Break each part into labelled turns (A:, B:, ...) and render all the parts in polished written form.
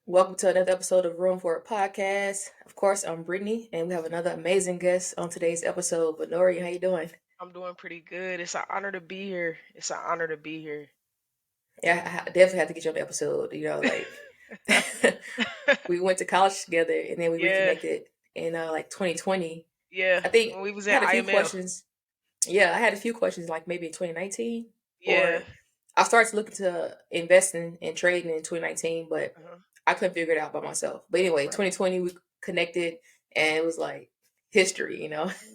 A: Welcome to another episode of Room for a Podcast. Of course, I'm Brittany, and we have another amazing guest on today's episode. Vanorian, how you doing?
B: I'm doing pretty good. It's an honor to be here. It's an honor to be here.
A: Yeah, I definitely have to get you on the episode. We went to college together, and then we
B: Yeah,
A: reconnected in like 2020.
B: yeah.
A: I think
B: When we was
A: I
B: in
A: had a few
B: IML.
A: questions. Yeah, I had a few questions, like maybe in 2019,
B: Yeah.
A: or I started to look into investing and trading in 2019, but
B: Uh-huh.
A: I couldn't figure it out by myself. But anyway,
B: Right.
A: 2020 we connected, and it was like history.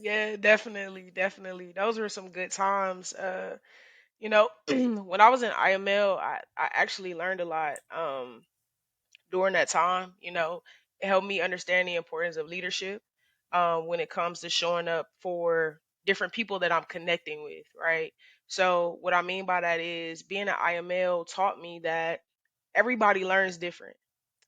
B: Yeah, definitely, definitely. Those were some good times. When I was in IML, I actually learned a lot during that time. It helped me understand the importance of leadership when it comes to showing up for different people that I'm connecting with, right? So what I mean by that is being at IML taught me that everybody learns different.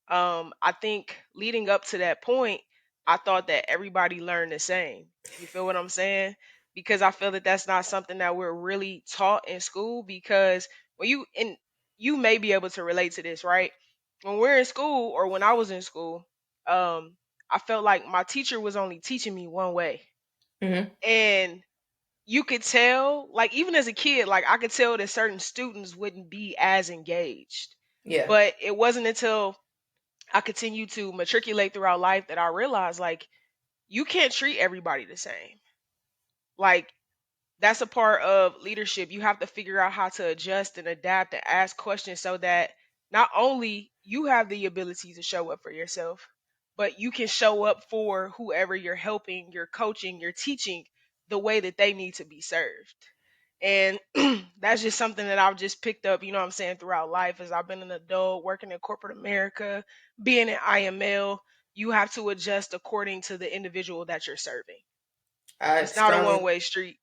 B: I think leading up to that point, I thought that everybody learned the same. You feel what I'm saying? Because I feel that that's not something that we're really taught in school. Because when you may be able to relate to this, right? When we're in school or when I was in school, um, I felt like my teacher was only teaching me one way,
A: Hmm.
B: and you could tell, like even as a kid, like I could tell that certain students wouldn't be as engaged.
A: Yeah.
B: But it wasn't until I continue to matriculate throughout life that I realize like you can't treat everybody the same. Like that's a part of leadership. You have to figure out how to adjust and adapt and ask questions so that not only you have the ability to show up for yourself, but you can show up for whoever you're helping, you're coaching, you're teaching the way that they need to be served. And that's just something that I've just picked up, you know what I'm saying, throughout life as I've been an adult, working in corporate America, being in IML, you have to adjust according to the individual that you're serving.
A: I
B: It's not a
A: strongly
B: one-way street.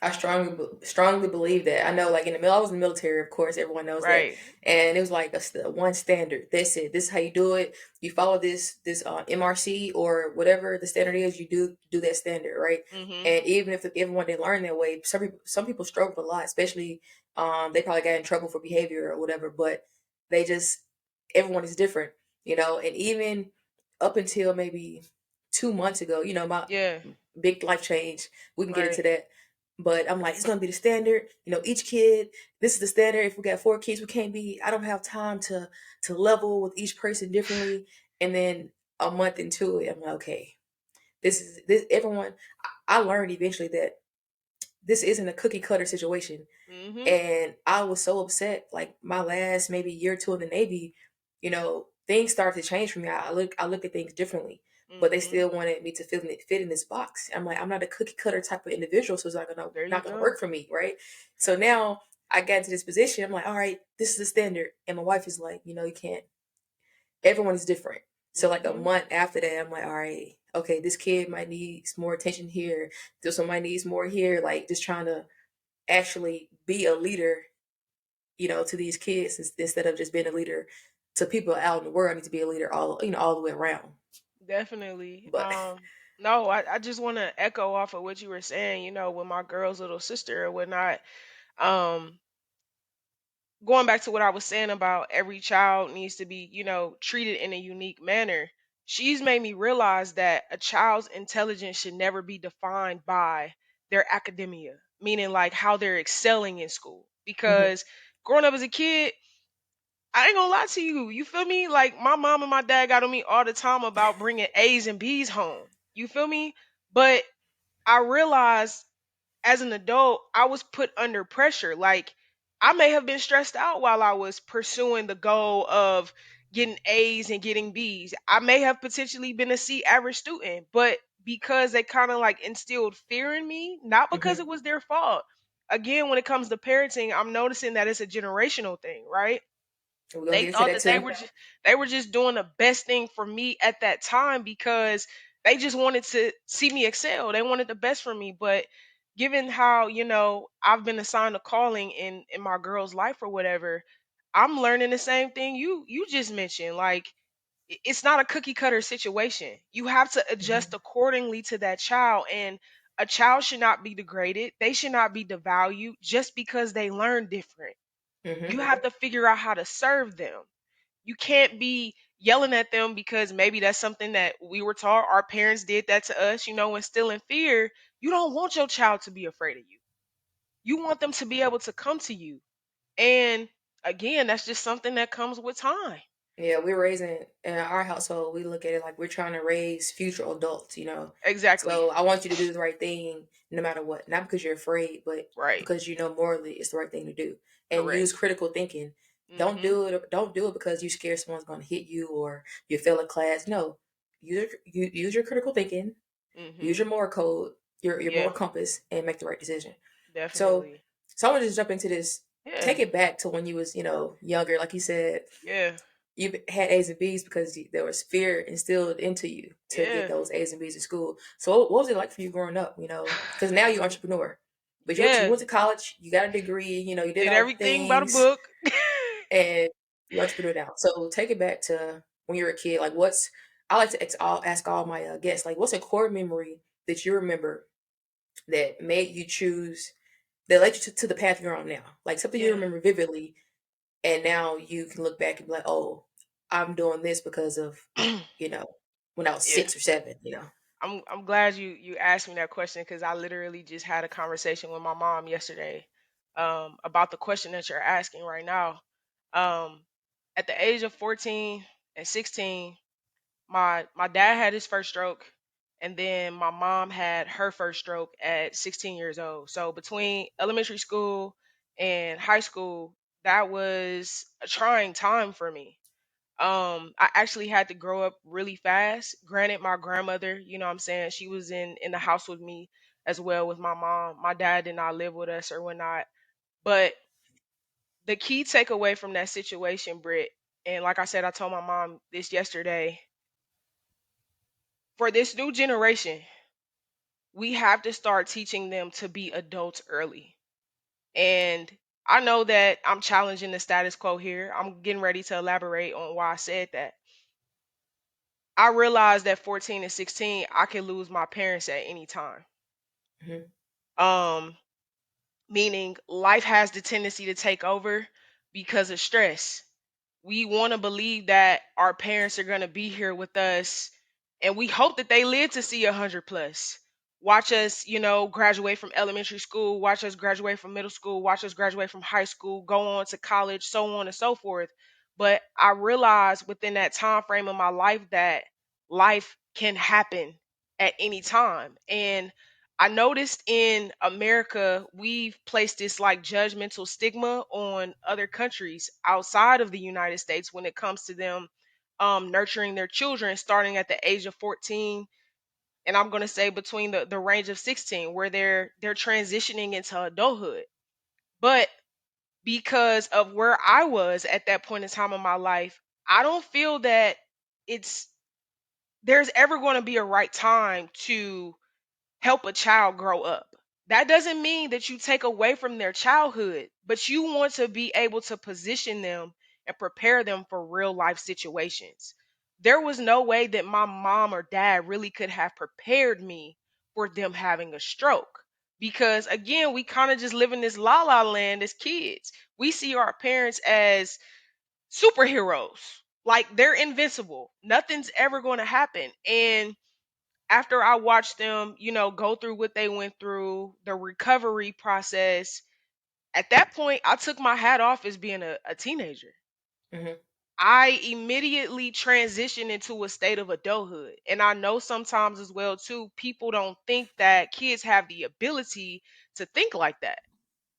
A: I strongly believe that. I know, like I was in the military, of course, everyone knows that,
B: Right.
A: and it was like one standard. That's it. This is how you do it. You follow this MRC or whatever the standard is. You do that standard, right?
B: Mhm.
A: And even if everyone didn't learn that way, some people struggled a lot, especially they probably got in trouble for behavior or whatever. But they just everyone is different, and even up until maybe 2 months ago, my
B: Yeah.
A: big life change. We can get
B: Right.
A: into that. But I'm like, it's gonna be the standard. Each kid, this is the standard. If we got 4 kids, we can't be. I don't have time to level with each person differently. And then a month into it, I'm like, okay, this is this. Everyone, I learned eventually that this isn't a cookie cutter situation.
B: Mhm.
A: And I was so upset. Like my last maybe year or two in the Navy, things started to change for me. I look at things differently. But they
B: Mhm.
A: still wanted me to fit in this box. I'm like, I'm not a cookie cutter type of individual, so it's
B: There you
A: not gonna
B: go.
A: work for me, right? So now I got into this position. I'm like, all right, this is the standard. And my wife is like, you can't. Everyone is different. So like a
B: Mhm.
A: month after that, I'm like, all right, okay, this kid might need more attention here. This one might need more here. Like just trying to actually be a leader, to these kids instead of just being a leader to people out in the world. I need to be a leader all the way around.
B: Definitely.
A: But
B: No, I just want to echo off of what you were saying, with my girl's little sister or whatnot. Um Going back to what I was saying about every child needs to be, treated in a unique manner. She's made me realize that a child's intelligence should never be defined by their academia, meaning like how they're excelling in school.
A: mhm,
B: Because growing up as a kid, I ain't gonna lie to you. You feel me? Like my mom and my dad got on me all the time about bringing A's and B's home. You feel me? But I realized as an adult, I was put under pressure. Like I may have been stressed out while I was pursuing the goal of getting A's and getting B's. I may have potentially been a C average student, but because they kind of like instilled fear in me, not because
A: mhm.
B: it was their fault. Again, when it comes to parenting, I'm noticing that it's a generational thing, right?
A: We're gonna
B: They
A: get into
B: thought
A: that
B: that they
A: too.
B: were just doing the best thing for me at that time because they just wanted to see me excel. They wanted the best for me. But given how, I've been assigned a calling in my girl's life or whatever, I'm learning the same thing you just mentioned. Like it's not a cookie cutter situation. You have to adjust
A: Mhm,
B: accordingly to that child, and a child should not be degraded. They should not be devalued just because they learn different.
A: mhm.
B: You have to figure out how to serve them. You can't be yelling at them because maybe that's something that we were taught. Our parents did that to us, instilling fear. You don't want your child to be afraid of you. You want them to be able to come to you. And again, that's just something that comes with time.
A: Yeah, we're raising in our household, we look at it like we're trying to raise future adults, you know.
B: Exactly.
A: So I want you to do the right thing no matter what. Not because you're afraid, but
B: Right.
A: because you know morally it's the right thing to do. And use
B: Correct.
A: critical thinking.
B: Mhm.
A: Don't do it because you're scared someone's gonna hit you or you fail a class. No. Use your critical thinking, use
B: Mhm.
A: your moral code, your
B: Yeah,
A: moral compass, and make the right decision. So
B: definitely.
A: so I want to just jump into this.
B: Yeah.
A: Take it back to when you was, younger, like you said
B: Yeah.
A: you had A's and B's because there was fear instilled into you to get
B: Yeah.
A: those A's and B's in school. So what was it like for you growing up? You know, because now you're an
B: Mhm.
A: entrepreneur, but you
B: Yeah.
A: went to college, you got a degree, you did
B: Did
A: all the
B: everything by the
A: things,
B: book.
A: and you're an entrepreneur now. So take it back to when you were a kid. Like, what's I like to ask all my guests, like, what's a core memory that you remember that made you choose that led you to the path you're on now? Like something you
B: Yeah.
A: remember vividly and now you can look back and be like, "Oh, I'm doing this because of, you know, when I was
B: Yeah.
A: 6 or 7."
B: I'm glad you asked me that question because I literally just had a conversation with my mom yesterday about the question that you're asking right now. Um at the age of 14 and 16, my dad had his first stroke, and then my mom had her first stroke at 16 years old. So between elementary school and high school, that was a trying time for me. I actually had to grow up really fast. Granted, my grandmother, what I'm saying, she was in the house with me as well with my mom. My dad did not live with us or whatnot. But the key takeaway from that situation, Britt, and like I said, I told my mom this yesterday, for this new generation, we have to start teaching them to be adults early. And I know that I'm challenging the status quo here. I'm getting ready to elaborate on why I said that. I realized that 14 and 16, I could lose my parents at any time.
A: Hmm.
B: Um, Meaning life has the tendency to take over because of stress. We want to believe that our parents are going to be here with us, and we hope that they live to see 100 plus. Watch us, graduate from elementary school, watch us graduate from middle school, watch us graduate from high school, go on to college, so on and so forth. But I realized within that time frame of my life that life can happen at any time. And I noticed in America, we've placed this like judgmental stigma on other countries outside of the United States when it comes to them nurturing their children starting at the age of 14. And I'm going to say between the range of 16, where they're transitioning into adulthood. But because of where I was at that point in time in my life, I don't feel that it's there's ever going to be a right time to help a child grow up. That doesn't mean that you take away from their childhood, but you want to be able to position them and prepare them for real life situations. There was no way that my mom or dad really could have prepared me for them having a stroke. Because again, we kind of just live in this la la land as kids. We see our parents as superheroes, like they're invincible. Nothing's ever going to happen. And after I watched them, go through what they went through, the recovery process, at that point, I took my hat off as being a teenager.
A: Hmm.
B: I immediately transitioned into a state of adulthood. And I know sometimes as well, too, people don't think that kids have the ability to think like that.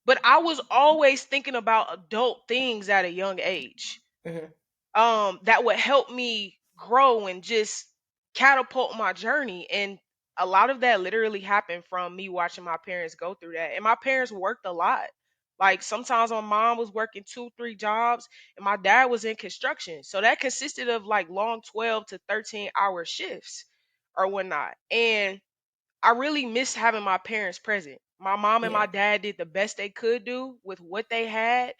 B: But I was always thinking about adult things at a young age,
A: Hmm.
B: that would help me grow and just catapult my journey. And a lot of that literally happened from me watching my parents go through that. And my parents worked a lot. Like sometimes my mom was working 2 3 jobs and my dad was in construction, so that consisted of like long 12 to 13 hour shifts or whatnot. And I really miss having my parents present. My mom and my
A: Yeah.
B: dad did the best they could do with what they had,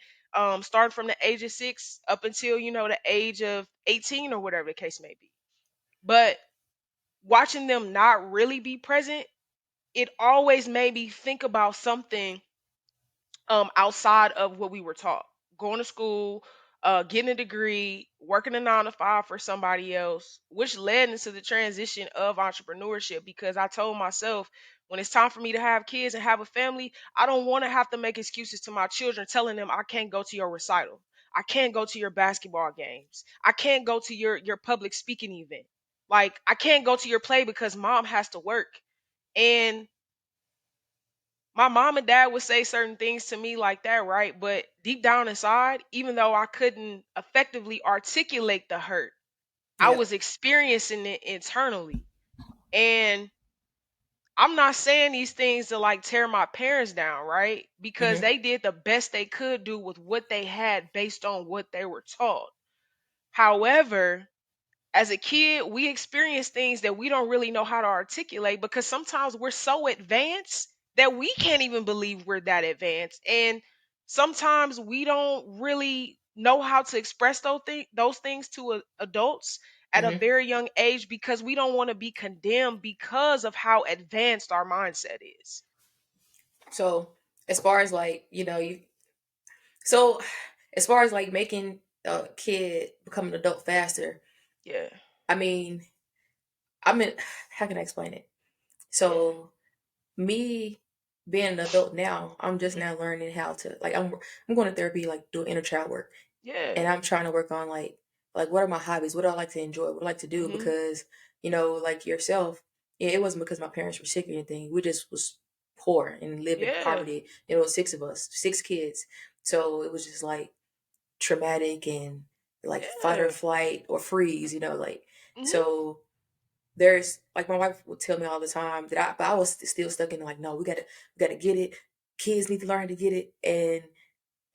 B: starting from the age of 6 up until, the age of 18 or whatever the case may be. But watching them not really be present, it always made me think about something outside of what we were taught. Going to school, getting a degree, working a 9 to 5 for somebody else, which led into the transition of entrepreneurship because I told myself when it's time for me to have kids and have a family, I don't want to have to make excuses to my children telling them I can't go to your recital. I can't go to your basketball games. I can't go to your public speaking event. Like I can't go to your play because mom has to work. And my mom and dad would say certain things to me like that, right? But deep down inside, even though I couldn't effectively articulate the hurt, I
A: Yeah.
B: was experiencing it internally. And I'm not saying these things to like tear my parents down, right? Because
A: Hmm.
B: they did the best they could do with what they had based on what they were taught. However, as a kid, we experience things that we don't really know how to articulate because sometimes we're so advanced that we can't even believe we're that advanced. And sometimes we don't really know how to express those things to adults at a
A: Hmm.
B: very young age because we don't want to be condemned because of how advanced our mindset is.
A: So as far as like, so as far as like making a kid become an adult faster,
B: Yeah.
A: I mean, I mean, how can I explain it?
B: Yeah.
A: So me being an adult now, I'm just
B: Hmm.
A: now learning how to like I'm going to therapy, like doing inner child work,
B: Yeah.
A: and I'm trying to work on like what are my hobbies? What do I like to enjoy? What do I like to do?
B: Hmm.
A: Because like yourself, yeah, it wasn't because my parents were sick or anything. We just was poor and lived in
B: Yeah.
A: poverty. It was six of us, six kids, so it was just like traumatic and like fight or
B: Yeah.
A: flight or freeze. Like
B: Hmm.
A: so there's like my wife would tell me all the time that but I was still stuck in like, no, we gotta get it. Kids need to learn to get it, and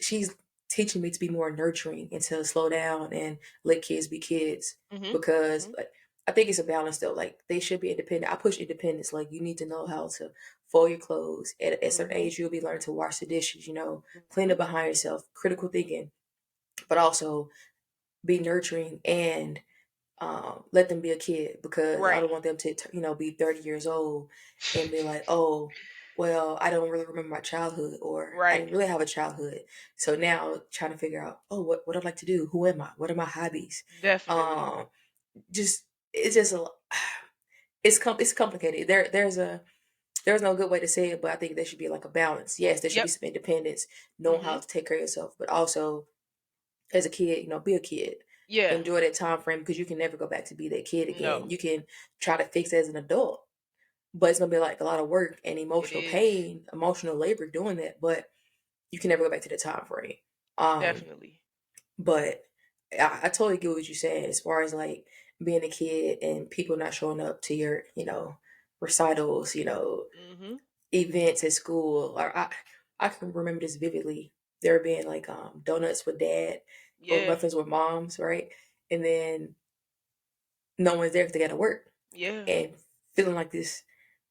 A: she's teaching me to be more nurturing and to slow down and let kids be kids
B: Hmm.
A: because
B: Hmm.
A: like I think it's a balance though. Like they should be independent. I push independence. Like you need to know how to fold your clothes. At a certain
B: Hmm.
A: age, you'll be learning to wash the dishes. Clean
B: Hmm.
A: up behind yourself. Critical thinking, but also be nurturing and let them be a kid because I
B: Right.
A: don't want them to, be 30 years old and be like, oh, well, I don't really remember my childhood or I
B: Right.
A: didn't really have a childhood. So now trying to figure out, oh, what I'd like to do. Who am I? What are my hobbies?
B: Definitely.
A: Um, just, it's just, it's complicated. There's no good way to say it, but I think there should be like a balance. Yes, there should be
B: Yep.
A: some independence, knowing how
B: Mhm.
A: to take care of yourself, but also as a kid, be a kid.
B: Yeah.
A: Enjoy that time frame because you can never go back to be that kid again.
B: No,
A: You can try to fix it as an adult, but it's gonna be like a lot of work and
B: it
A: emotional
B: is.
A: pain, emotional labor doing that. But you can never go back to the time frame. Um,
B: Definitely.
A: but I totally get what you're saying as far as like being a kid and people not showing up to your, recitals,
B: Mhm.
A: events at school. Or I can remember this vividly. There being like donuts with dad or
B: Yeah.
A: muffins with moms, right? And then no one's there because they got to work,
B: Yeah.
A: and feeling like this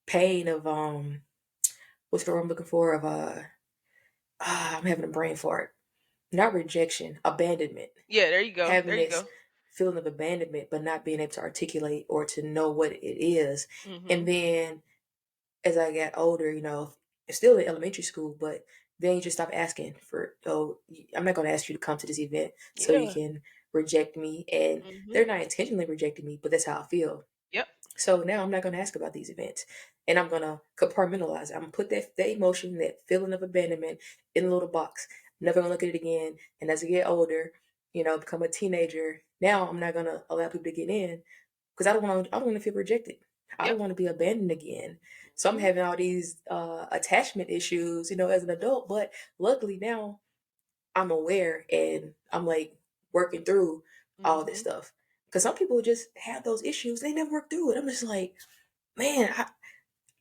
A: pain of what's the word I'm looking for of I'm having a brain fart, not rejection, abandonment,
B: Yeah, there you go.
A: having
B: There you
A: this
B: go.
A: feeling of abandonment, but not being able to articulate or to know what it is, and
B: Mhm.
A: then as I got older, still in elementary school, but then you just stop asking for, oh, I'm not going to ask you to come to this event so you
B: Yeah.
A: can reject me. And
B: Mhm.
A: they're not intentionally rejecting me, but that's how I feel.
B: Yep.
A: So now I'm not going to ask about these events and I'm going to compartmentalize it. I'm going to put that emotion, that feeling of abandonment in a little box. Never going to look at it again. And as I get older, become a teenager, now I'm not going to allow people to get in because I don't want to feel rejected. I
B: Yep.
A: don't want to be abandoned again. So I'm
B: Mhm.
A: having all these attachment issues, as an adult. But luckily now I'm aware and I'm like working through all this
B: Mhm.
A: stuff. Because some people just have those issues, they never work through it. I'm just like, man,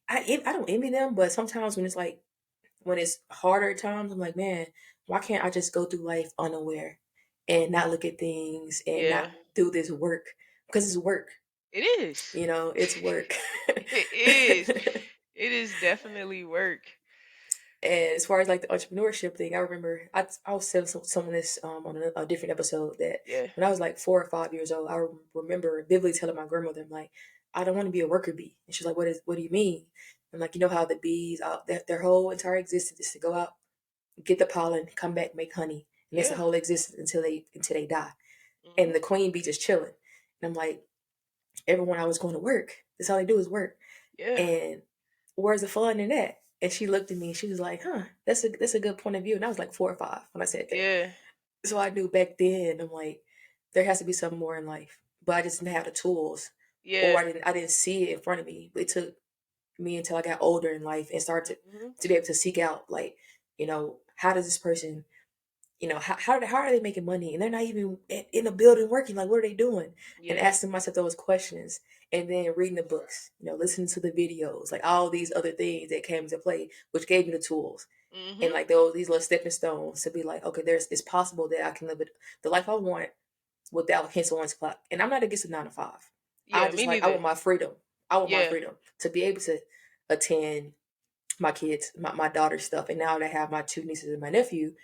A: I don't envy them, but sometimes when it's harder times, I'm like, man, why can't I just go through life unaware and not look at things and not
B: Yeah.
A: do this work? Because it's work.
B: It is.
A: It's work.
B: It is. It is definitely work.
A: And as far as like the entrepreneurship thing, I remember I was telling some of this on a different episode that
B: Yeah.
A: when I was like 4 or 5 years old, I remember vividly telling my grandmother, I'm like, I don't want to be a worker bee. And she's like, what do you mean? I'm like, you know how the bees, their whole entire existence is to go out, get the pollen, come back, make honey, and that's the
B: Yeah.
A: whole existence until they die.
B: Mhm.
A: and the queen be just chilling. And I'm like, everyone I was going to work, that's all they do is work.
B: Yeah.
A: And where's the fun in that? And she looked at me and she was like, huh, that's a good point of view. And I was like 4 or 5 when I said that.
B: Yeah.
A: So I knew back then, I'm like, there has to be something more in life. But I just didn't have the tools, or
B: Yeah.
A: I didn't see it in front of me. It took me until I got older in life and started
B: Mhm.
A: to be able to seek out, like, how does this person, how are they making money? And they're not even in the building working. Like, what are they doing? And
B: Yeah.
A: asking myself those questions, and then reading the books, listening to the videos, like all these other things that came into play, which gave me the tools and
B: Mhm.
A: like these little stepping stones to be like, okay, it's possible that I can live the life I want without his orange clock. And I'm not against a 9 to 5.
B: Yeah, me
A: I
B: neither.
A: want my freedom. I want my
B: Yeah.
A: freedom to be able to attend my kids, my daughter's stuff. And now that I have my 2 nieces and my nephew,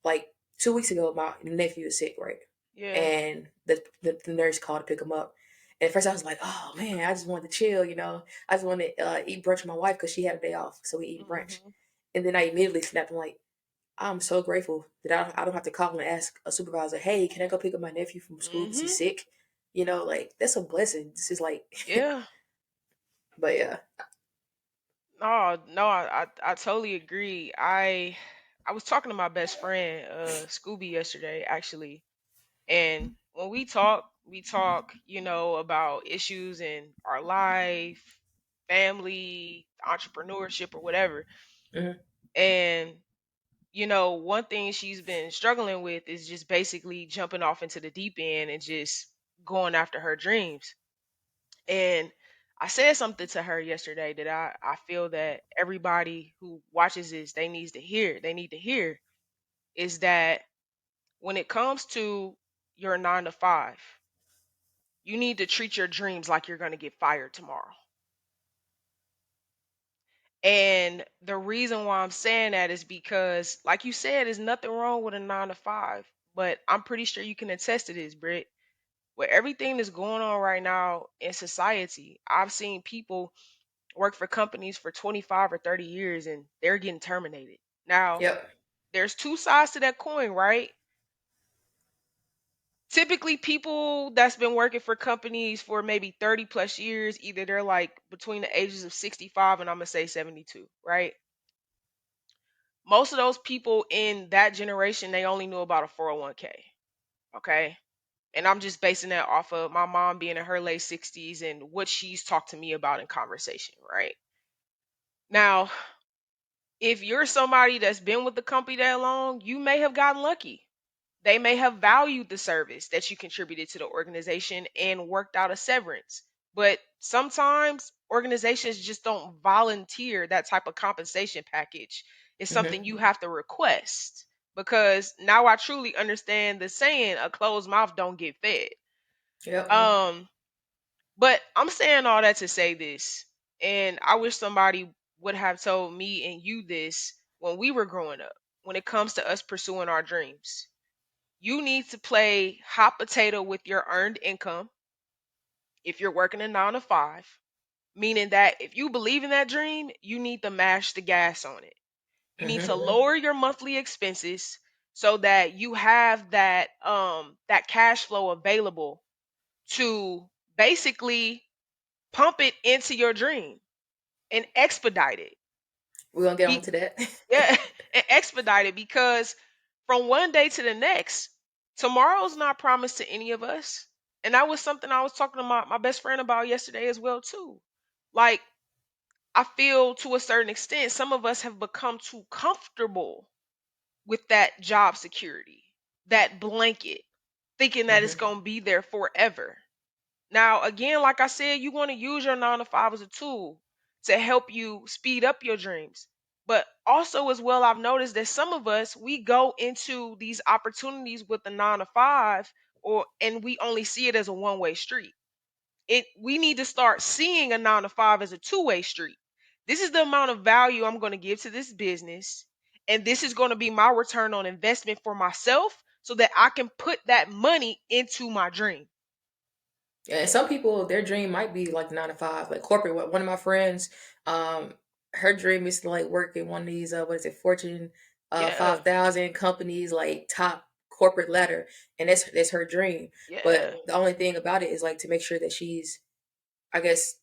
A: like 2 weeks ago, my nephew was sick, right?
B: Yeah.
A: And the nurse called to pick him up. And at first I was like, oh man, I just wanted to chill. I just wanted to eat brunch with my wife because she had a day off. So we eat brunch.
B: Mhm.
A: And then I immediately snapped. I'm like, I'm so grateful that I don't have to call and ask a supervisor, hey, can I go pick up my nephew from school because he's
B: Mhm.
A: sick? Like that's a blessing. This is like,
B: Yeah.
A: but yeah.
B: No, no, I totally agree. I was talking to my best friend, Scooby, yesterday, actually. And when we talk, about issues in our life, family, entrepreneurship, or whatever.
A: Hmm.
B: And, one thing she's been struggling with is just basically jumping off into the deep end and just going after her dreams. And I said something to her yesterday that I feel that everybody who watches this, they need to hear is that when it comes to your 9 to 5, you need to treat your dreams like you're going to get fired tomorrow. And the reason why I'm saying that is because, like you said, there's nothing wrong with a 9 to 5. But I'm pretty sure you can attest to this, Britt. With everything that's going on right now in society, I've seen people work for companies for 25 or 30 years and they're getting terminated. Now,
A: Yep.
B: there's two sides to that coin, right? Typically, people that's been working for companies for maybe 30 plus years, either they're like between the ages of 65 and I'm going to say 72, right? Most of those people in that generation, they only knew about a 401k, okay? And I'm just basing that off of my mom being in her late 60s and what she's talked to me about in conversation, right? Now, if you're somebody that's been with the company that long, you may have gotten lucky. They may have valued the service that you contributed to the organization and worked out a severance. But sometimes organizations just don't volunteer that type of compensation package. It's something
A: Hmm.
B: you have to request, because now I truly understand the saying, a closed mouth don't get fed.
A: Yep.
B: Um but I'm saying all that to say this, and I wish somebody would have told me and you this when we were growing up. When it comes to us pursuing our dreams, you need to play hot potato with your earned income if you're working a 9 to 5, meaning that if you believe in that dream, you need to mash the gas on it. You need to
A: Hmm.
B: lower your monthly expenses so that you have that cash flow available to basically pump it into your dream and expedite it.
A: We're gonna get on
B: Be
A: to that.
B: Yeah, and expedite it, because from one day to the next, tomorrow's not promised to any of us. And that was something I was talking to my best friend about yesterday as well too. Like, I feel to a certain extent some of us have become too comfortable with that job security, that blanket, thinking that it's
A: Hmm.
B: going to be there forever. Now, again, like I said, you want to use your 9 to 5 as a tool to help you speed up your dreams. But also, as well, I've noticed that some of us, we go into these opportunities with the 9 to 5, and we only see it as a one-way street. We need to start seeing a 9 to 5 as a two-way street. This is the amount of value I'm going to give to this business, and this is going to be my return on investment for myself so that I can put that money into my dream.
A: Yeah, and some people, their dream might be like 9 to 5, like corporate. One of my friends, um, her dream is to like work in one of these, what is it, Fortune
B: Yeah.
A: 5,000 companies, like top corporate ladder, and that's her dream.
B: Yeah.
A: But the only thing about it is like to make sure that she's, I guess,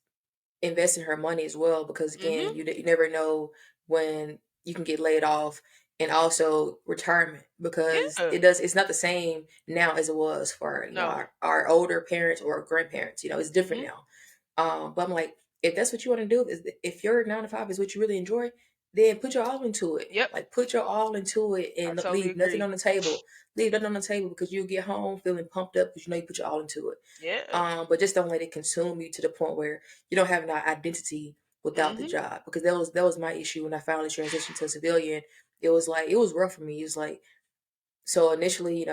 A: investing her money as well, because again,
B: Mhm.
A: you never know when you can get laid off, and also retirement, because
B: Yeah.
A: it's not the same now as it was for
B: No.
A: our older parents or grandparents. It's different
B: Mhm.
A: now. But I'm like, if that's what you want to do, if your 9 to 5 is what you really enjoy, then put your all into it.
B: Yep.
A: Like put your all into it
B: I
A: and
B: totally
A: leave nothing
B: agree.
A: on the table. Leave nothing on the table, because you'll get home feeling pumped up because you know you put your all into it.
B: Yeah.
A: But just don't let it consume you to the point where you don't have an identity without the
B: Mhm.
A: job. Because that was my issue when I finally transitioned to civilian. It was like, it was rough for me. It was like, so initially,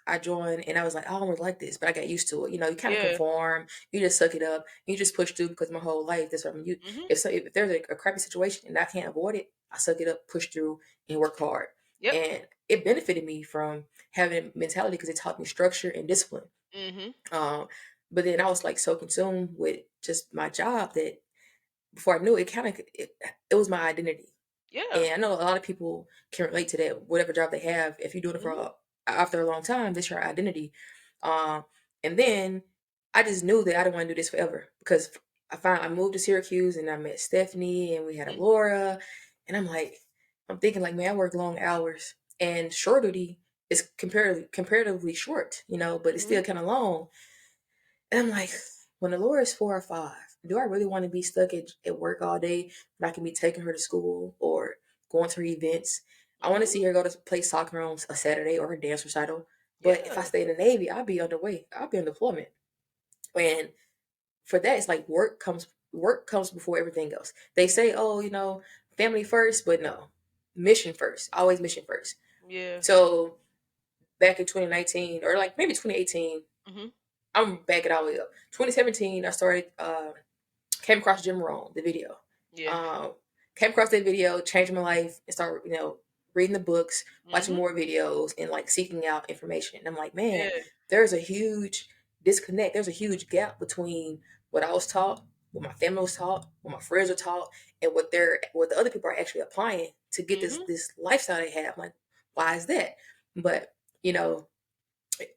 A: I joined and I was like, I don't really like this, but I got used to it. You kind of
B: Yeah.
A: conform, you just suck it up, you just push through, because my whole life, that's what I mean.
B: Mhm.
A: If there's a crappy situation and I can't avoid it, I suck it up, push through, and work hard.
B: Yep.
A: And it benefited me from having a mentality, because it taught me structure and discipline.
B: Mhm.
A: Um, but then I was like so consumed with just my job that before I knew it, it was my identity.
B: Yeah.
A: And I know a lot of people can relate to that. Whatever job they have, if you're doing it
B: Mhm.
A: after a long time, that's your identity. Um, and then I just knew that I didn't want to do this forever, because I moved to Syracuse and I met Stephanie and we had a
B: Mhm.
A: Laura, and I'm thinking like, man, I work long hours, and short duty is comparatively short, but it's still
B: Mhm.
A: kind of long. And I'm like, when the Laura is 4 or 5, do I really want to be stuck at work all day when I can be taking her to school or going to her events? I want to
B: Mhm.
A: see her go to play soccer on a Saturday or a dance recital. But if I
B: Yeah.
A: stay in the Navy, I'll be underway. I'll be on deployment. And for that, it's like work comes before everything else. They say, oh, family first, but no, mission first. Always mission first.
B: Yeah.
A: So back in 2019, or like maybe 2018,
B: Mhm.
A: I'm backing all the way up. 2017, I started came across Jim Rohn, the video.
B: Yeah.
A: Um, Came across that video, changed my life, and started, reading the books, watching
B: Mhm.
A: more videos, and like seeking out information. And I'm like, man,
B: Yeah.
A: there's a huge disconnect. There's a huge gap between what I was taught, what my family was taught, what my friends were taught, and what the other people are actually applying to get this
B: Mhm.
A: this lifestyle they have. Like, why is that? But you know,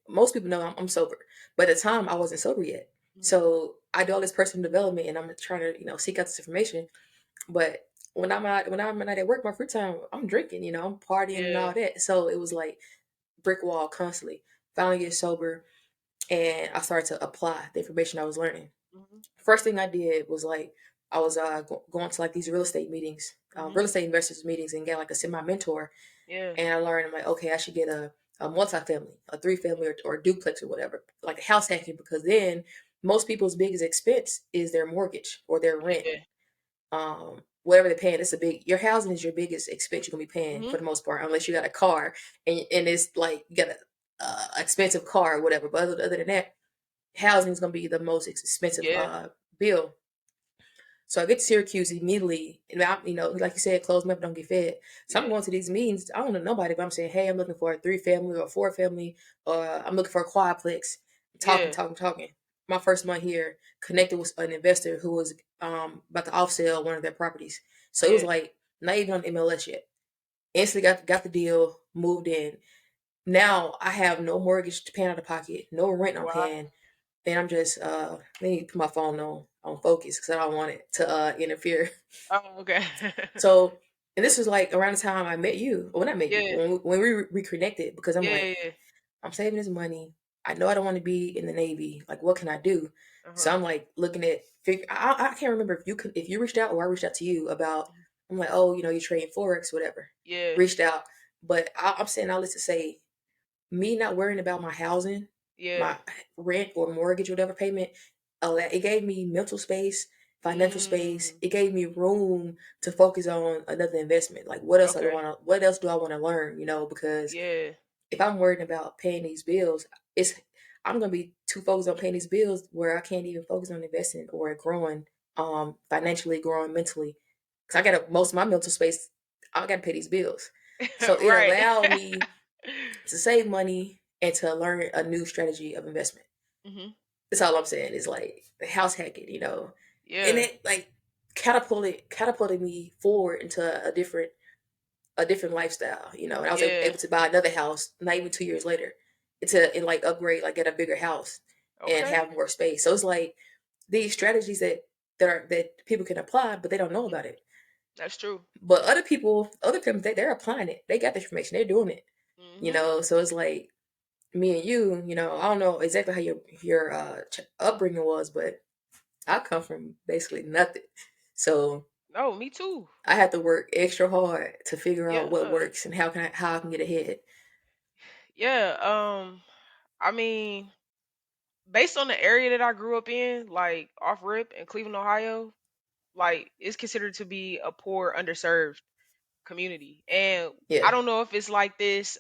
A: most people know I'm sober, but at the time I wasn't sober yet.
B: Mhm.
A: So I do all this personal development, and I'm trying to seek out this information. But when I'm not at work, my free time, I'm drinking, I'm partying and
B: Yeah.
A: all that. So it was like brick wall constantly. Finally get sober, and I started to apply the information I was learning.
B: Mhm.
A: First thing I did was like I was going to like these real estate meetings,
B: Mhm.
A: real estate investors meetings, and get like a semi mentor.
B: Yeah.
A: And I learned, I'm like, okay, I should get a multi-family, a three-family, or duplex or whatever, like a house hacking, because then most people's biggest expense is their mortgage or their rent.
B: Yeah.
A: Whatever they're paying, it's a big. Your housing is your biggest expense you're gonna be paying for
B: Mhm.
A: the most part, unless you got a car and it's like you got a expensive car or whatever. But other than that, housing is gonna be the most expensive
B: Yeah.
A: bill. So I get to Syracuse immediately, and like you said, closed mouth don't get fed. So I'm
B: Yeah.
A: going to these meetings. I don't know nobody, but I'm saying, hey, I'm looking for a 3 family or a 4 family, or I'm looking for a quadplex. Talking,
B: Yeah.
A: talking, talking. My first month here, connected with an investor who was about to off sell one of their properties. So it was
B: Yeah.
A: like not even on MLS yet. Instantly got the deal, moved in. Now I have no mortgage to pay out of pocket, no rent I'm
B: Wow.
A: paying, and I'm just let me put my phone on focus because I don't want it to interfere.
B: Oh, okay.
A: So, and this was like around the time I met you. Well, not met you,
B: Yeah.
A: when we reconnected, because I'm
B: Yeah.
A: like,
B: Yeah.
A: I'm saving this money. I know I don't want to be in the Navy. Like, what can I do? So
B: Uh-huh.
A: I'm like looking at I can't remember if you reached out or I reached out to you about. I'm like, oh, you trade forex, whatever.
B: Yeah.
A: Reached out, but I'm saying all this to say, me not worrying about my housing,
B: Yeah.
A: my rent or mortgage, or whatever payment, it gave me mental space, financial space.
B: Mm.
A: It gave me room to focus on another investment. Like, what else I
B: Okay.
A: want to? What else do I want to learn? Because
B: Yeah.
A: if I'm worried about paying these bills, it's I'm gonna be too focused on paying these bills where I can't even focus on investing or growing, financially, growing mentally. Because I got most of my mental space. I got to pay these bills, so it
B: Right.
A: allowed me to save money and to learn a new strategy of investment.
B: Mhm.
A: That's all I'm saying is like the house hacking, and
B: Yeah.
A: it like catapulted me forward into a different a different lifestyle, you know. And I was
B: Yeah.
A: able to buy another house, not even 2 years later, to and like upgrade, like get a bigger house and
B: Okay.
A: have more space. So it's like these strategies that people can apply, but they don't know about it.
B: That's true.
A: But other people, they're applying it. They got the information. They're doing it. You
B: Mhm.
A: know, so it's like me and you. You know, I don't know exactly how your upbringing was, but I come from basically nothing. So
B: Oh, me too.
A: I had to work extra hard to figure out what
B: Yeah.
A: works and how I can get ahead.
B: Yeah. I mean, based on the area that I grew up in, like off rip in Cleveland, Ohio, like it's considered to be a poor, underserved community. And I
A: Yeah.
B: don't know if it's like this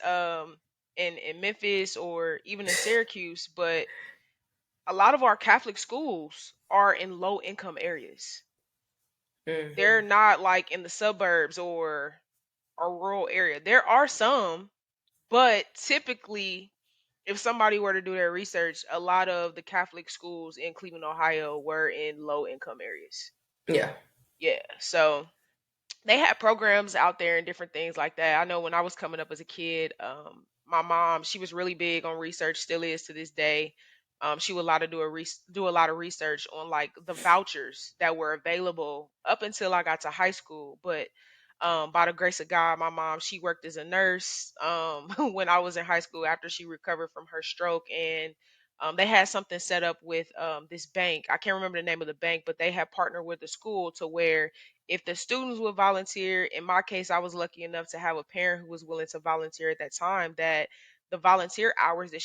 B: in Memphis or even in Syracuse, but a lot of our Catholic schools are in low income areas. They're
A: Hmm.
B: not like in the suburbs or a rural area. There are some, but typically if somebody were to do their research, a lot of the Catholic schools in Cleveland, Ohio were in low income areas.
A: Yeah.
B: Yeah. So they had programs out there and different things like that. I know when I was coming up as a kid, my mom, she was really big on research, still is to this day. She would do a lot of research on like the vouchers that were available up until I got to high school. But by the grace of God, my mom, she worked as a nurse when I was in high school after she recovered from her stroke, and they had something set up with this bank. I can't remember the name of the bank, but they had partnered with the school to where if the students would volunteer, in my case, I was lucky enough to have a parent who was willing to volunteer at that time, that the volunteer hours that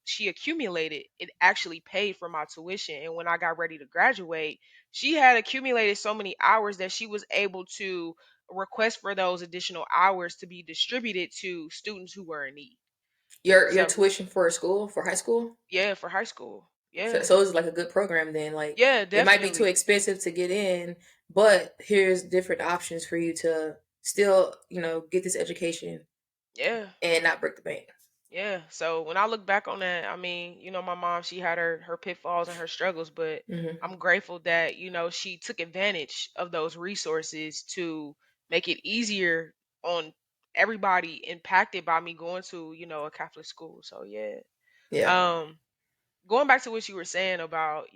B: she accumulated, it actually paid for my tuition. And when I got ready to graduate, she had accumulated so many hours that she was able to request for those additional hours to be distributed to students who were in need.
A: Your
B: So
A: tuition for school for high school.
B: yeah, for high school.
A: So,
B: Yeah.
A: so it's like a good program then. Like
B: Yeah,
A: it might be too
B: definitely.
A: expensive to get in, but here's different options for you to still, you know, get this education
B: Yeah.
A: and not break the bank.
B: Yeah. So when I look back on that, I mean, my mom, she had her pitfalls and her struggles, but
A: Hmm.
B: I'm grateful that, she took advantage of those resources to make it easier on everybody impacted by me going to, a Catholic school. So yeah.
A: Yeah.
B: Um Going back to what you were saying about,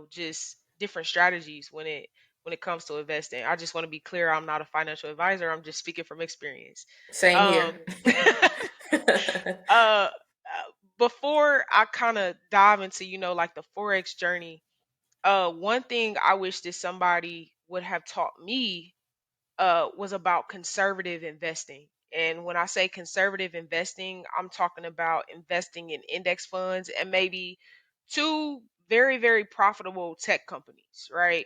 B: just different strategies when it comes to investing. I just want to be clear, I'm not a financial advisor. I'm just speaking from experience.
A: Same here.
B: Um uh before I kind of dive into like the forex journey, one thing I wish that somebody would have taught me was about conservative investing. And when I say conservative investing, I'm talking about investing in index funds and maybe two very very profitable tech companies, right?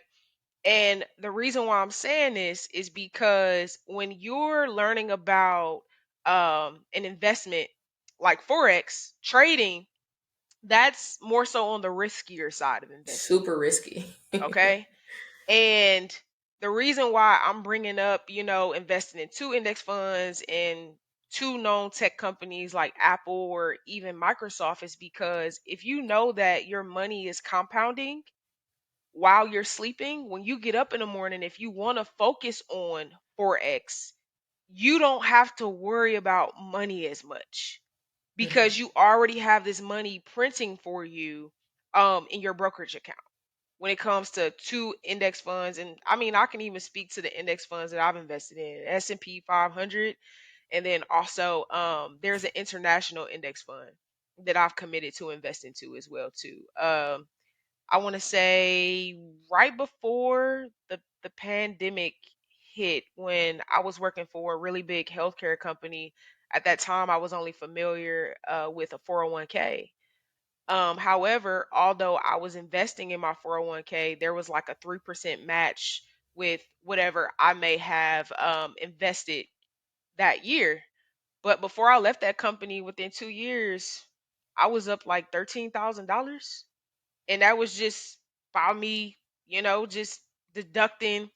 B: And the reason why I'm saying this is because when you're learning about an investment like forex trading, that's more so on the riskier side of investing.
A: Super risky.
B: Okay. And the reason why I'm bringing up, investing in two index funds and two known tech companies like Apple or even Microsoft is because if you know that your money is compounding while you're sleeping, when you get up in the morning, if you want to focus on Forex, you don't have to worry about money as much
A: Hmm.
B: because you already have this money printing for you in your brokerage account when it comes to two index funds. And I mean, I can even speak to the index funds that I've invested in, S&P 500, and then also there's an international index fund that I've committed to invest into as well too. I want to say right before the pandemic hit, when I was working for a really big healthcare company. At that time I was only familiar with a 401k. However, although I was investing in my 401k, there was like a 3% match with whatever I may have invested that year. But before I left that company, within 2 years, I was up like $13,000. And that was just by me, just deducting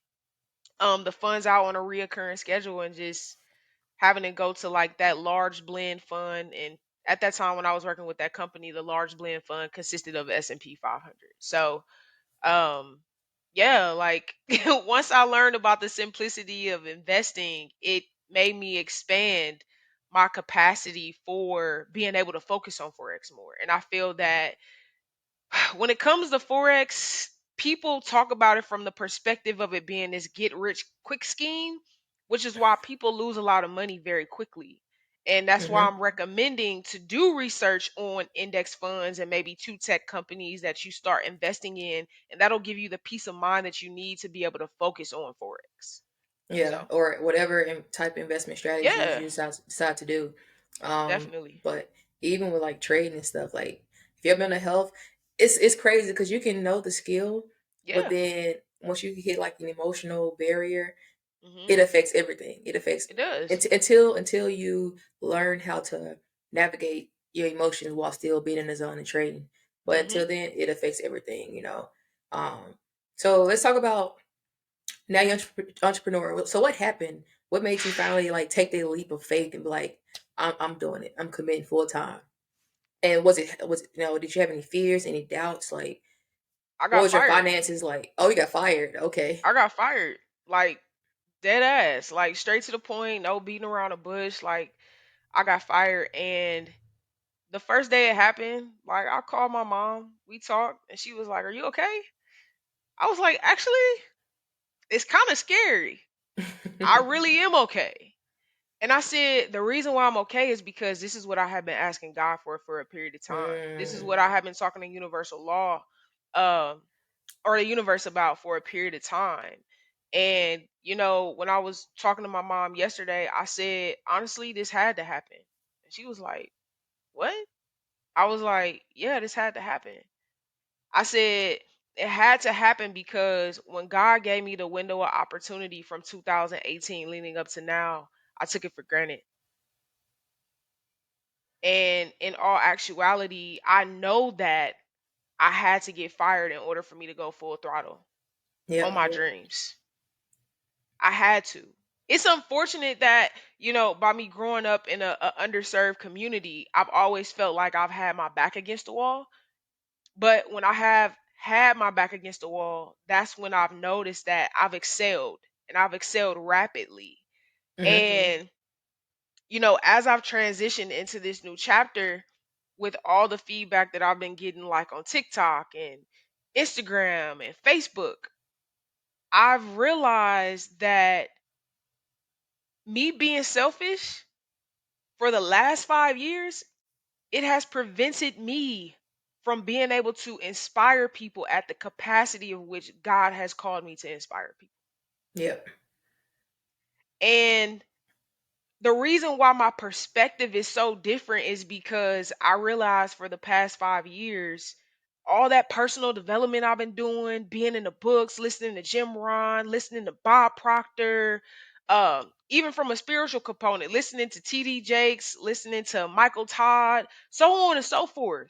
B: the funds out on a reoccurring schedule and just having to go to like that large blend fund. And at that time when I was working with that company, the large blend fund consisted of S&P 500. So um yeah, like once I learned about the simplicity of investing, it made me expand my capacity for being able to focus on forex more. And I feel that when it comes to forex, people talk about it from the perspective of it being this get rich quick scheme, which is why people lose a lot of money very quickly. And that's why
A: Hmm.
B: I'm recommending to do research on index funds and maybe two tech companies that you start investing in, and that'll give you the peace of mind that you need to be able to focus on forex.
A: Yeah,
B: So,
A: or whatever type of investment strategies
B: yeah,
A: you decide to do.
B: definitely.
A: But even with like trading and stuff, like if you have mental health, it's crazy because you can know the skill, but
B: Yeah.
A: then once you hit like an emotional barrier,
B: Mhm.
A: it affects everything. It affects
B: It does.
A: until you learn how to navigate your emotions while still being in the zone and trading. But
B: Mhm.
A: until then, it affects everything. Um, so let's talk about now you're entrepreneur. So what happened? What made you finally like take the leap of faith and be like, I'm doing it. I'm committing full time. And was it did you have any fears, any doubts? Like
B: I
A: what
B: got
A: was your
B: fired.
A: finances like? Oh, you got fired. Okay.
B: I got fired. Like dead ass. Like straight to the point, no beating around the bush. Like I got fired, and the first day it happened, like I called my mom, we talked, and she was like, "Are you okay?" I was like, "Actually, it's kind of scary. I really am okay." And I said, "The reason why I'm okay is because this is what I have been asking God for a period of time. This is
A: Mm,
B: what I have been talking to universal law um or the universe about for a period of time." And when I was talking to my mom yesterday, I said, "Honestly, this had to happen." And she was like, "What?" I was like, "Yeah, this had to happen." I said, "It had to happen because when God gave me the window of opportunity from 2018 leading up to now, I took it for granted." And in all actuality, I know that I had to get fired in order for me to go full throttle on
A: yep.
B: my dreams. I had to. It's unfortunate that, by me growing up in a underserved community, I've always felt like I've had my back against the wall. But when I have had my back against the wall, that's when I've noticed that I've excelled, and I've excelled rapidly.
A: Hmm.
B: And, as I've transitioned into this new chapter with all the feedback that I've been getting, like on TikTok and Instagram and Facebook, I've realized that me being selfish for the last 5 years, it has prevented me from being able to inspire people at the capacity of which God has called me to inspire people.
A: Yep.
B: And the reason why my perspective is so different is because I realized for the past 5 years, all that personal development I've been doing, being in the books, listening to Jim Ron, listening to Bob Proctor, even from a spiritual component, listening to TD Jakes, listening to Michael Todd, so on and so forth.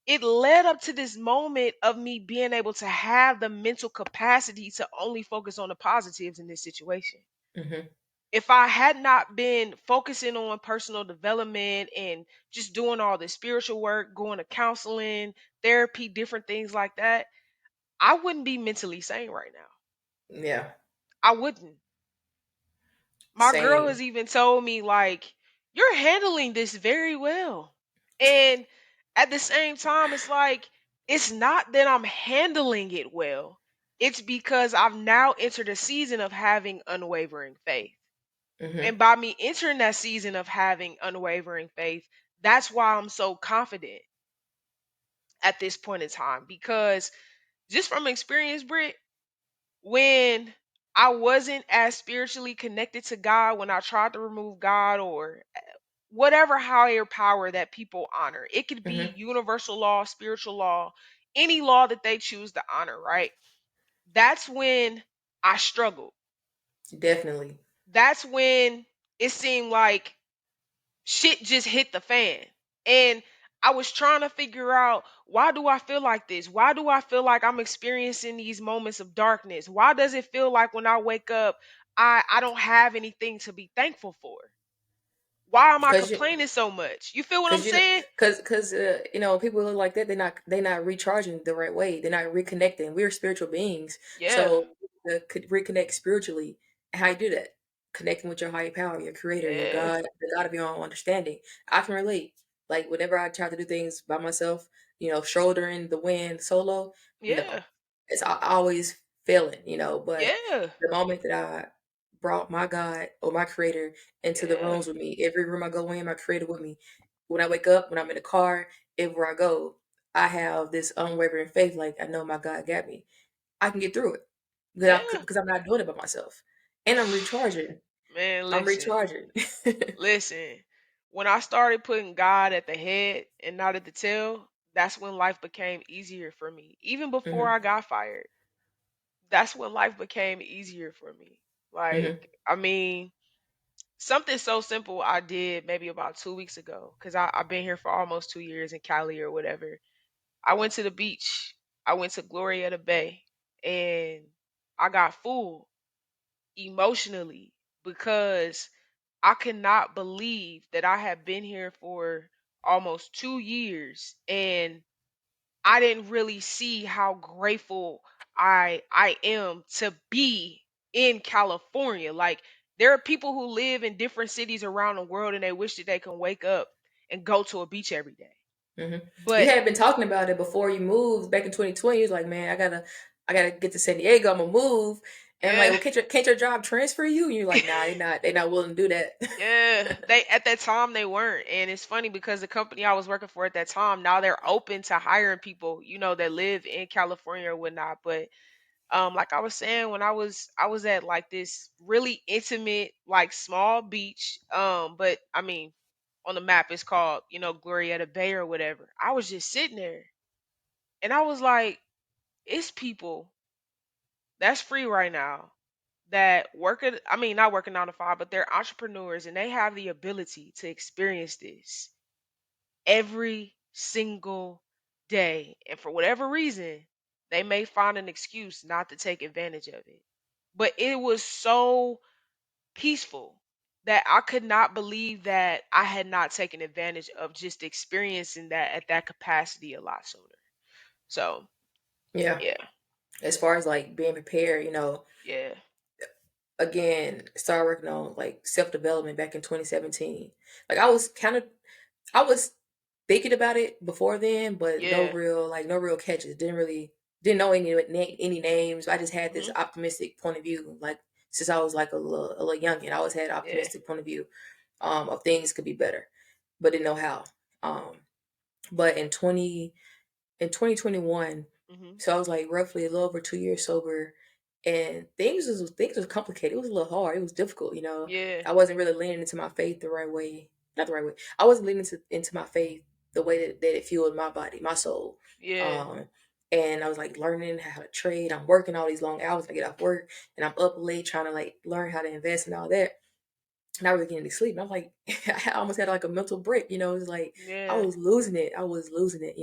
B: It led up to this moment of me being able to have the mental capacity to only focus on the positives in this situation.
A: Hmm.
B: If I had not been focusing on personal development and just doing all this spiritual work, going to counseling, therapy, different things like that, I wouldn't be mentally sane right now.
A: Yeah.
B: I wouldn't. My girl
A: Same.
B: has even told me, like, "You're handling this very well." And at the same time, it's like, it's not that I'm handling it well. It's because I've now entered a season of having unwavering faith.
A: Hmm.
B: And by me entering that season of having unwavering faith, that's why I'm so confident at this point in time. Because just from experience, Britt, when I wasn't as spiritually connected to God, when I tried to remove God or whatever higher power that people honor, it could be
A: Hmm.
B: universal law, spiritual law, any law that they choose to honor, right? That's when I struggled.
A: Definitely.
B: That's when it seemed like shit just hit the fan. And I was trying to figure out, why do I feel like this? Why do I feel like I'm experiencing these moments of darkness? Why does it feel like when I wake up, I don't have anything to be thankful for? Why am I
A: Cause you,
B: complaining so much? You feel what I'm
A: cause you know,
B: saying?
A: cause people look like that. They're not recharging the right way. They're not reconnecting. We're spiritual beings,
B: Yeah.
A: so could reconnect spiritually. How you do that? connecting with your higher power, your creator, your
B: Yeah.
A: God, the God of your own understanding. I can relate. Like whenever I try to do things by myself, shouldering the wind solo,
B: Yeah.
A: it's always failing, but
B: Yeah.
A: the moment that I brought my God or my creator into the
B: Yeah.
A: rooms with me, every room I go in, my creator with me. When I wake up, when I'm in the car, everywhere I go, I have this unwavering faith. Like I know my God got me. I can get through it
B: Yeah.
A: because I'm not doing it by myself, and I'm recharging.
B: Man,
A: I'm
B: listen.
A: recharging.
B: Listen. When I started putting God at the head and not at the tail, that's when life became easier for me. Even before
A: Hmm.
B: I got fired, that's when life became easier for me. Like,
A: Hmm.
B: I mean, something so simple I did maybe about 2 weeks ago, because I've been here for almost 2 years in Cali or whatever. I went to the beach. I went to Gloria Bay, and I got full emotionally because I cannot believe that I have been here for almost 2 years and I didn't really see how grateful I am to be in California. Like there are people who live in different cities around the world and they wish that they can wake up and go to a beach every day.
A: Hmm. You
B: But
A: had been talking about it before you moved back in 2020. You was like, man, I gotta get to San Diego. I'm gonna move. And I'm like,
B: yeah,
A: well, can't your job transfer you? And you're like, nah, they're not willing to do that.
B: yeah, they at that time they weren't. And it's funny because the company I was working for at that time, now they're open to hiring people, that live in California or whatnot. But like I was saying, when I was at like this really intimate like small beach, but I mean on the map it's called Glorietta Bay or whatever. I was just sitting there and I was like, it's people that's free right now that work at, I mean, not working 9 to 5, but they're entrepreneurs and they have the ability to experience this every single day. And for whatever reason, they may find an excuse not to take advantage of it. But it was so peaceful that I could not believe that I had not taken advantage of just experiencing that at that capacity a lot sooner. So,
A: Yeah.
B: yeah,
A: As far as like being prepared,
B: yeah,
A: again, started working on like self development back in 2017. Like I was thinking about it before then, but
B: yeah,
A: no real catches. Didn't know any names. I just had this
B: hmm,
A: optimistic point of view. Like since I was like a little youngin, I always had an
B: yeah,
A: optimistic point of view of things could be better, but didn't know how. But in 2021,
B: hmm,
A: so I was like roughly a little over 2 years sober, and things was complicated. It was a little hard. It was difficult.
B: yeah,
A: I wasn't really leaning into my faith the right way. Not the right way. I wasn't leaning into my faith the way that it fueled my body, my soul.
B: yeah,
A: Um, and I was like learning how to trade. I'm working all these long hours. I get off work and I'm up late trying to like learn how to invest and all that, not really getting any sleep. And I'm like, I almost had like a mental break, it was like I
B: yeah,
A: was losing it. I was losing it,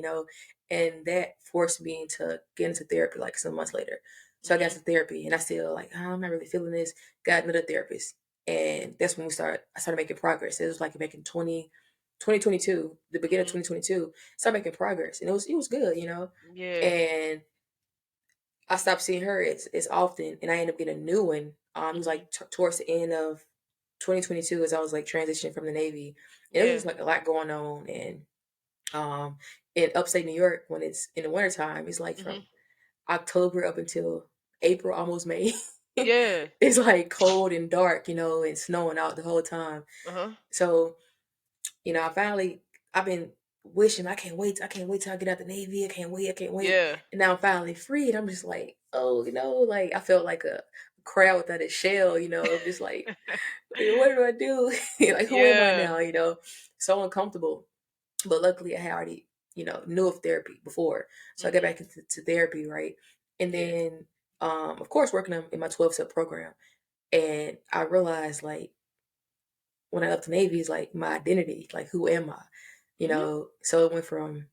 A: and that forced me to get into therapy like some months later. So I got
B: hmm,
A: to therapy and I still like, "Oh, I'm not really feeling this." Got another therapist. And that's when I started making progress. It was like back in 2022, the beginning of
B: hmm,
A: 2022, started making progress. And it was good,
B: yeah,
A: And I stopped seeing her as often, and I ended up getting a new one. It was
B: hmm,
A: like towards the end of 2022 as I was like transitioning from the Navy. And it was
B: yeah,
A: just like a lot going on. And in upstate New York, when it's in the wintertime, it's like
B: hmm,
A: from October up until April, almost May.
B: yeah,
A: It's like cold and dark, and snowing out the whole time.
B: uh-huh,
A: So I've been wishing I can't wait till I get out the Navy. I can't wait.
B: yeah,
A: And now I'm finally free, and I'm just like, oh, like I felt like a crab without a shell, I'm just like, what do I do? Like, who am I
B: yeah,
A: now? So uncomfortable. But luckily, I had already, knew of therapy before, so I got
B: hmm,
A: back into therapy, right? And
B: yeah,
A: then, of course, working in my 12-step program, and I realized like when I left the Navy is like my identity, like who am I?
B: hmm,
A: So it went from,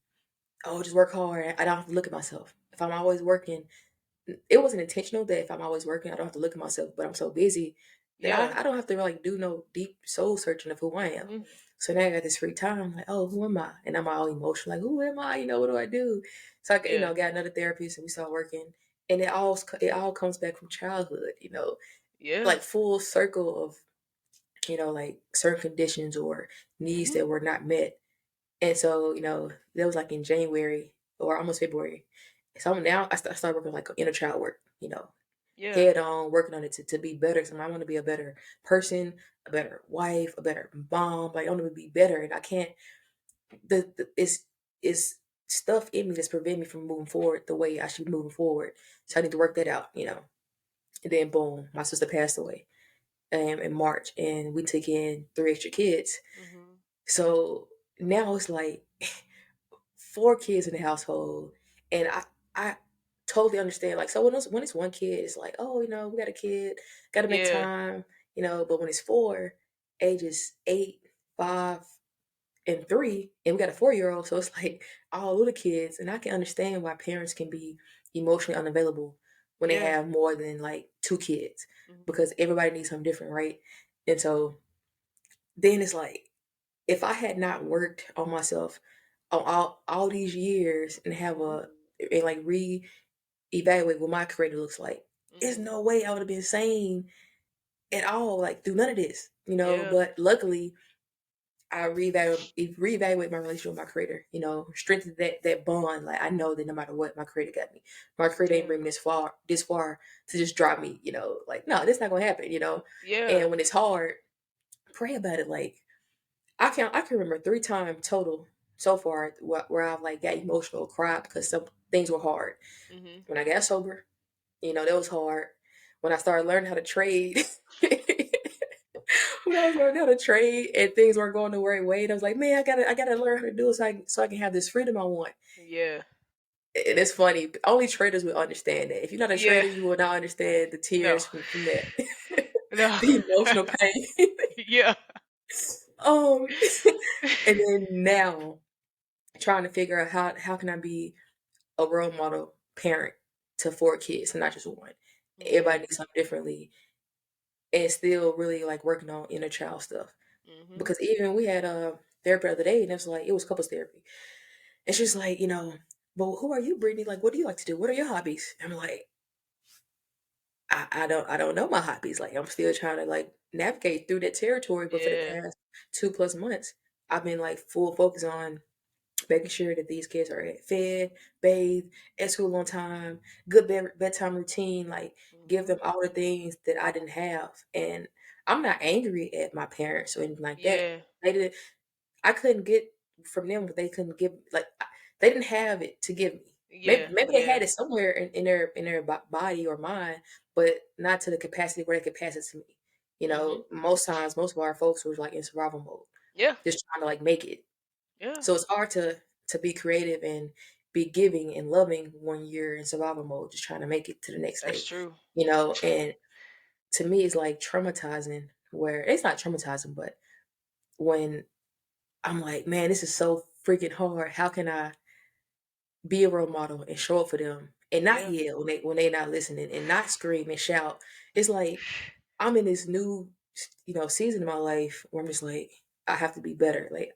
A: oh, just work hard. I don't have to look at myself. If I'm always working, it wasn't intentional that if I'm always working, I don't have to look at myself. But I'm so busy that
B: yeah,
A: I don't have to like do no deep soul searching of who I am.
B: hmm,
A: So now I got this free time. I'm like, oh, who am I? And I'm all emotional, like, who am I? What do I do? So
B: yeah,
A: got another therapist, and we started working, and it all comes back from childhood.
B: yeah,
A: Like full circle of like certain conditions or needs
B: Mhm.
A: that were not met. And so, that was like in January or almost February. So now I started working like inner child work,
B: Yeah.
A: head on, working on it to be better. So I want to be a better person, a better wife, a better mom. Like I want to be better, and I can't. The it's stuff in me that's preventing me from moving forward the way I should be moving forward. So I need to work that out. And then boom, my sister passed away in March, and we took in three extra kids.
B: Mhm.
A: So now it's like four kids in the household, and I totally understand. Like, so when it's one kid, it's like, oh, we got a kid, got to make
B: Yeah.
A: time. But when it's four, ages 8, 5, and 3, and we got a 4-year-old, so it's like all little kids, and I can understand why parents can be emotionally unavailable when they
B: Yeah.
A: have more than like two kids,
B: Mhm.
A: because everybody needs something different, right? And so then it's like, if I had not worked on myself on all these years and have
B: Mhm.
A: and like evaluate what my career looks like, there's
B: Mhm.
A: no way I would have been sane at all, like through none of this.
B: Yeah.
A: But luckily, I reevaluate my relationship with my creator, strengthen that bond. Like I know that no matter what, my creator got me. My creator ain't
B: Yeah.
A: bring me this far to just drop me. Like no, this not gonna happen.
B: Yeah.
A: And when it's hard, pray about it. Like I can remember 3 times total so far where I've like got emotional, cried because some things were hard.
B: Mhm.
A: When I got sober, that was hard. When I started learning how to trade, when I was learning how to trade and things weren't going the right way, and I was like, man, I gotta learn how to do it so I can have this freedom I want.
B: Yeah.
A: And it's funny, only traders will understand that. If you're not a
B: Yeah.
A: trader, you will not understand the
B: No.
A: tears from that,
B: No.
A: the emotional pain.
B: Yeah.
A: um, and then now trying to figure out how can I be a role model parent to 4 kids and not just one.
B: Yeah.
A: Everybody needs something differently, and still really like working on inner child stuff.
B: Mhm.
A: Because even we had a therapy the other day, and it was couples therapy, and she's like, but who are you, Brittany? Like, what do you like to do? What are your hobbies? I'm like, I don't know my hobbies. Like, I'm still trying to like navigate through that territory. But for the
B: Yeah.
A: past 2+ months, I've been like full focus on making sure that these kids are fed, bathed, at school on time, good bedtime routine, like give
B: Mhm.
A: them all the things that I didn't have. And I'm not angry at my parents or anything like that.
B: Yeah.
A: They did I couldn't get from them what they couldn't give. Like they didn't have it to give me. Maybe
B: Yeah.
A: maybe they
B: Yeah.
A: had it somewhere in their body or mind, but not to the capacity where they could pass it to me.
B: Mhm.
A: Most times, most of our folks were like in survival mode,
B: Yeah.
A: just trying to like make it.
B: Yeah.
A: So it's hard to be creative and be giving and loving when you're in survival mode, just trying to make it to the next
B: That's
A: day.
B: true.
A: And to me, it's like traumatizing. Where it's not traumatizing, but when I'm like, man, this is so freaking hard. How can I be a role model and show up for them and not
B: Yeah.
A: yell when they not listening and not scream and shout? It's like I'm in this new season of my life where I'm just like I have to be better. Like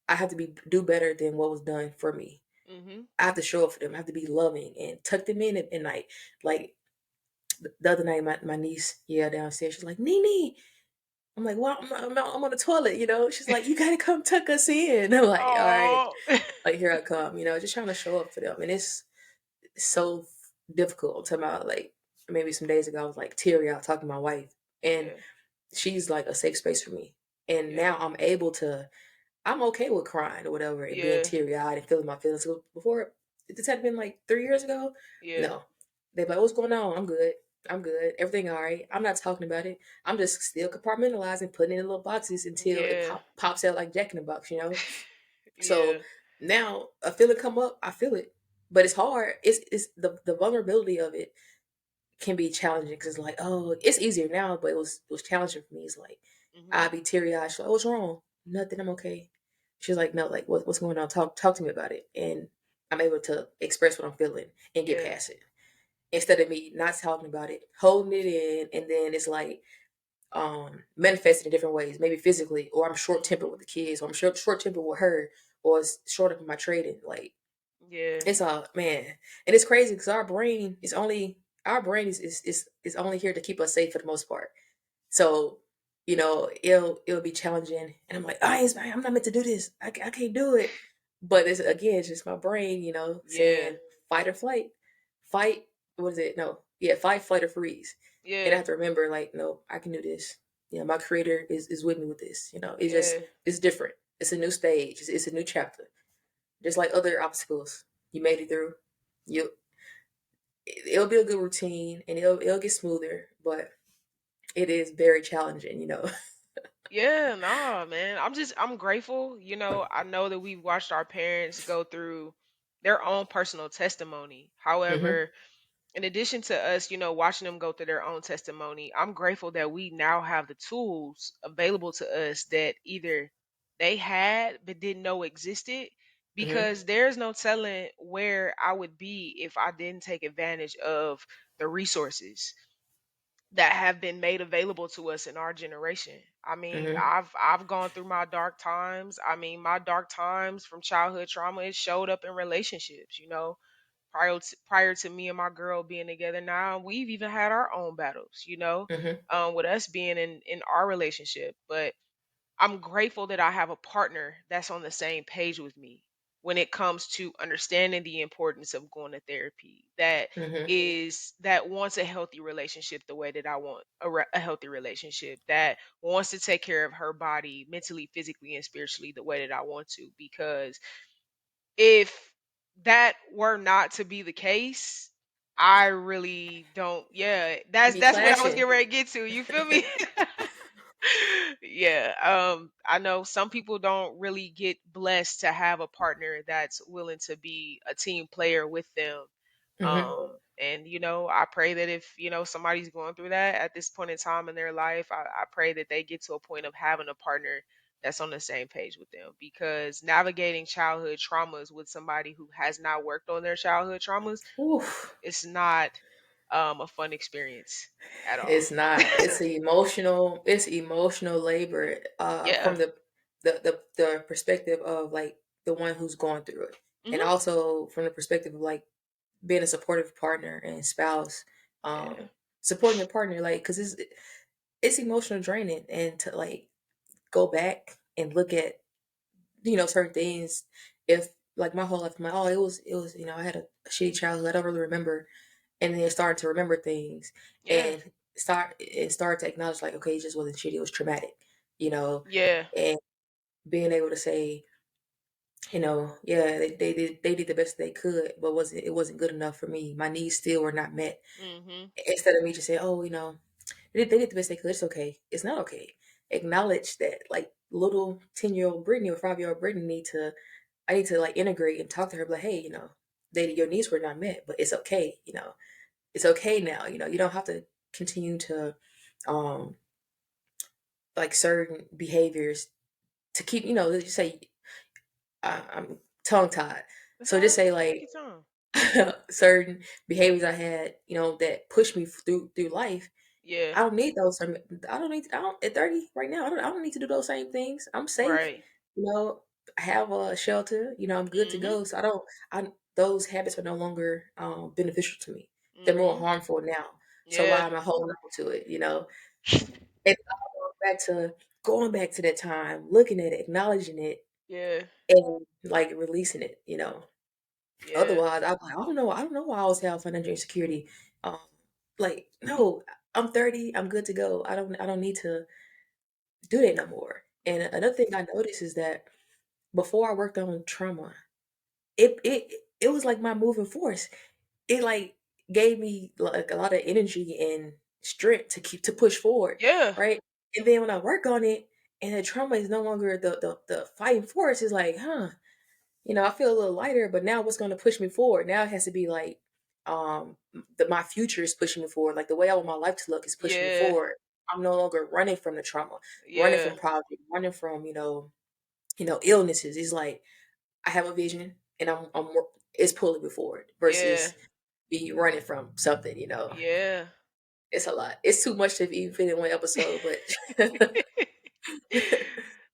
A: I have to do better than what was done for me.
B: Mhm.
A: I have to show up for them. I have to be loving and tuck them in at night. Like the other night, my niece, yeah, downstairs, she's like, Nene. I'm like, well, I'm on the toilet. She's like, you gotta come tuck us in. I'm like, all right,
B: Oh.
A: like here I come, just trying to show up for them. And it's so difficult. I'm talking about like maybe some days ago, I was like teary out talking to my wife, and
B: Yeah.
A: she's like a safe space for me. And
B: Yeah.
A: now I'm okay with crying or whatever and being
B: Yeah.
A: teary eyed and feeling my feelings. So before, this had been like 3 years ago.
B: Yeah.
A: No, they're like, "What's going on? I'm good. I'm good. Everything all right. I'm not talking about it. I'm just still compartmentalizing, putting it in little boxes until it
B: Yeah.
A: pops out like Jack in the Box. So
B: Yeah.
A: now a feeling come up, I feel it, but it's hard. It's the vulnerability of it can be challenging because it's like, oh, it's easier now, but it was challenging for me. It's like
B: Mhm.
A: I'd be teary eyed. She's like, oh, what's wrong? Nothing. I'm okay. She's like, no, like what's going on? Talk to me about it, and I'm able to express what I'm feeling and get
B: Yeah.
A: past it instead of me not talking about it, holding it in, and then it's like manifesting in different ways, maybe physically, or I'm short tempered
B: Mhm.
A: with the kids, or I'm short tempered with her, or it's short up in my trading. Like
B: Yeah.
A: it's all man, and it's crazy because our brain is only here to keep us safe for the most part. So it'll be challenging, and I'm like, I'm not meant to do this. I can't do it. But it's again, it's just my brain,
B: Yeah.
A: saying fight or flight, fight. What is it? No, yeah, fight, flight, or freeze. And I
B: Yeah.
A: have to remember, like, no, I can do this. My creator is with me with this.
B: Yeah.
A: It's different. It's a new stage. It's a new chapter. Just like other obstacles, you made it through. You, it'll be a good routine, and it'll get smoother, but it is very challenging.
B: Yeah, nah, man. I'm grateful. I know that we've watched our parents go through their own personal testimony.
A: Hmm.
B: However, in addition to us, watching them go through their own testimony, I'm grateful that we now have the tools available to us that either they had but didn't know existed,
A: Hmm.
B: because there's no telling where I would be if I didn't take advantage of the resources that have been made available to us in our generation. I mean,
A: Hmm.
B: I've gone through my dark times. I mean, my dark times from childhood trauma, it showed up in relationships, prior to me and my girl being together now. We've even had our own battles,
A: Hmm.
B: with us being in our relationship. But I'm grateful that I have a partner that's on the same page with me when it comes to understanding the importance of going to therapy.
A: Hmm.
B: That wants a healthy relationship the way that I want a healthy relationship. That wants to take care of her body mentally, physically, and spiritually the way that I want to. Because if that were not to be the case, I really don't. Yeah,
A: You be
B: that's what I was
A: clashing.
B: getting ready to get to. You feel me? Yeah, I know some people don't really get blessed to have a partner that's willing to be a team player with them.
A: Hmm.
B: And I pray that if somebody's going through that at this point in time in their life, I pray that they get to a point of having a partner that's on the same page with them, because navigating childhood traumas with somebody who has not worked on their childhood traumas,
A: Oof.
B: it's not a fun experience at all.
A: It's not. It's emotional labor,
B: Yeah.
A: from the perspective of, like, the one who's going through it, and
B: Mhm.
A: also from the perspective of, like, being a supportive partner and spouse,
B: Yeah.
A: supporting your partner, like, because it's emotional draining, and to, like, go back and look at, certain things. If, like, my whole life, I'm like, oh, it was, I had a shitty childhood. I don't really remember, and then start to remember things,
B: Yeah.
A: and start to acknowledge, like, okay, it just wasn't shitty, it was traumatic, you know,
B: Yeah.
A: and being able to say, yeah, they did the best they could, but it wasn't good enough for me. My needs still were not met.
B: Mhm.
A: Instead of me just saying, oh, they did the best they could. It's okay. It's not okay. Acknowledge that, like, little 10-year-old Brittany or 5-year-old Brittany I need to, like, integrate and talk to her, like, hey, your needs were not met, but it's okay. It's okay now. You don't have to continue to, um like, certain behaviors to keep. Let's just say, I'm tongue tied.
B: That's
A: So
B: all
A: just
B: right.
A: say,
B: Take
A: like,
B: your time.
A: certain behaviors I had, that pushed me through life.
B: Yeah.
A: I don't need those. I don't need. I don't at 30 right now. I don't need to do those same things. I'm safe.
B: Right.
A: You know, I have a shelter. I'm good to
B: Mhm.
A: go. So I don't. I those habits are no longer, beneficial to me. They're more
B: Mhm.
A: harmful now. So why
B: Yeah.
A: am I holding on to it? It's all going back to that time, looking at it, acknowledging it,
B: Yeah.
A: and, like, releasing it.
B: Yeah.
A: Otherwise, I'm like, I don't know why I always have financial insecurity. Um, like, no, I'm 30, I'm good to go. I don't need to do that no more. And another thing I noticed is that before I worked on trauma, it was like my moving force. It, like, gave me, like, a lot of energy and strength to push forward,
B: Yeah.
A: right? And then when I work on it, and the trauma is no longer the fighting force, is like, I feel a little lighter, but now what's going to push me forward? Now it has to be like, my future is pushing me forward. Like, the way I want my life to look is pushing me
B: Yeah.
A: forward. I'm no longer running from the trauma, running
B: Yeah.
A: from poverty, running from, illnesses. It's like I have a vision, and it's pulling me forward
B: Yeah.
A: versus be running from something.
B: Yeah.
A: It's a lot. It's too much to even fit in one episode, but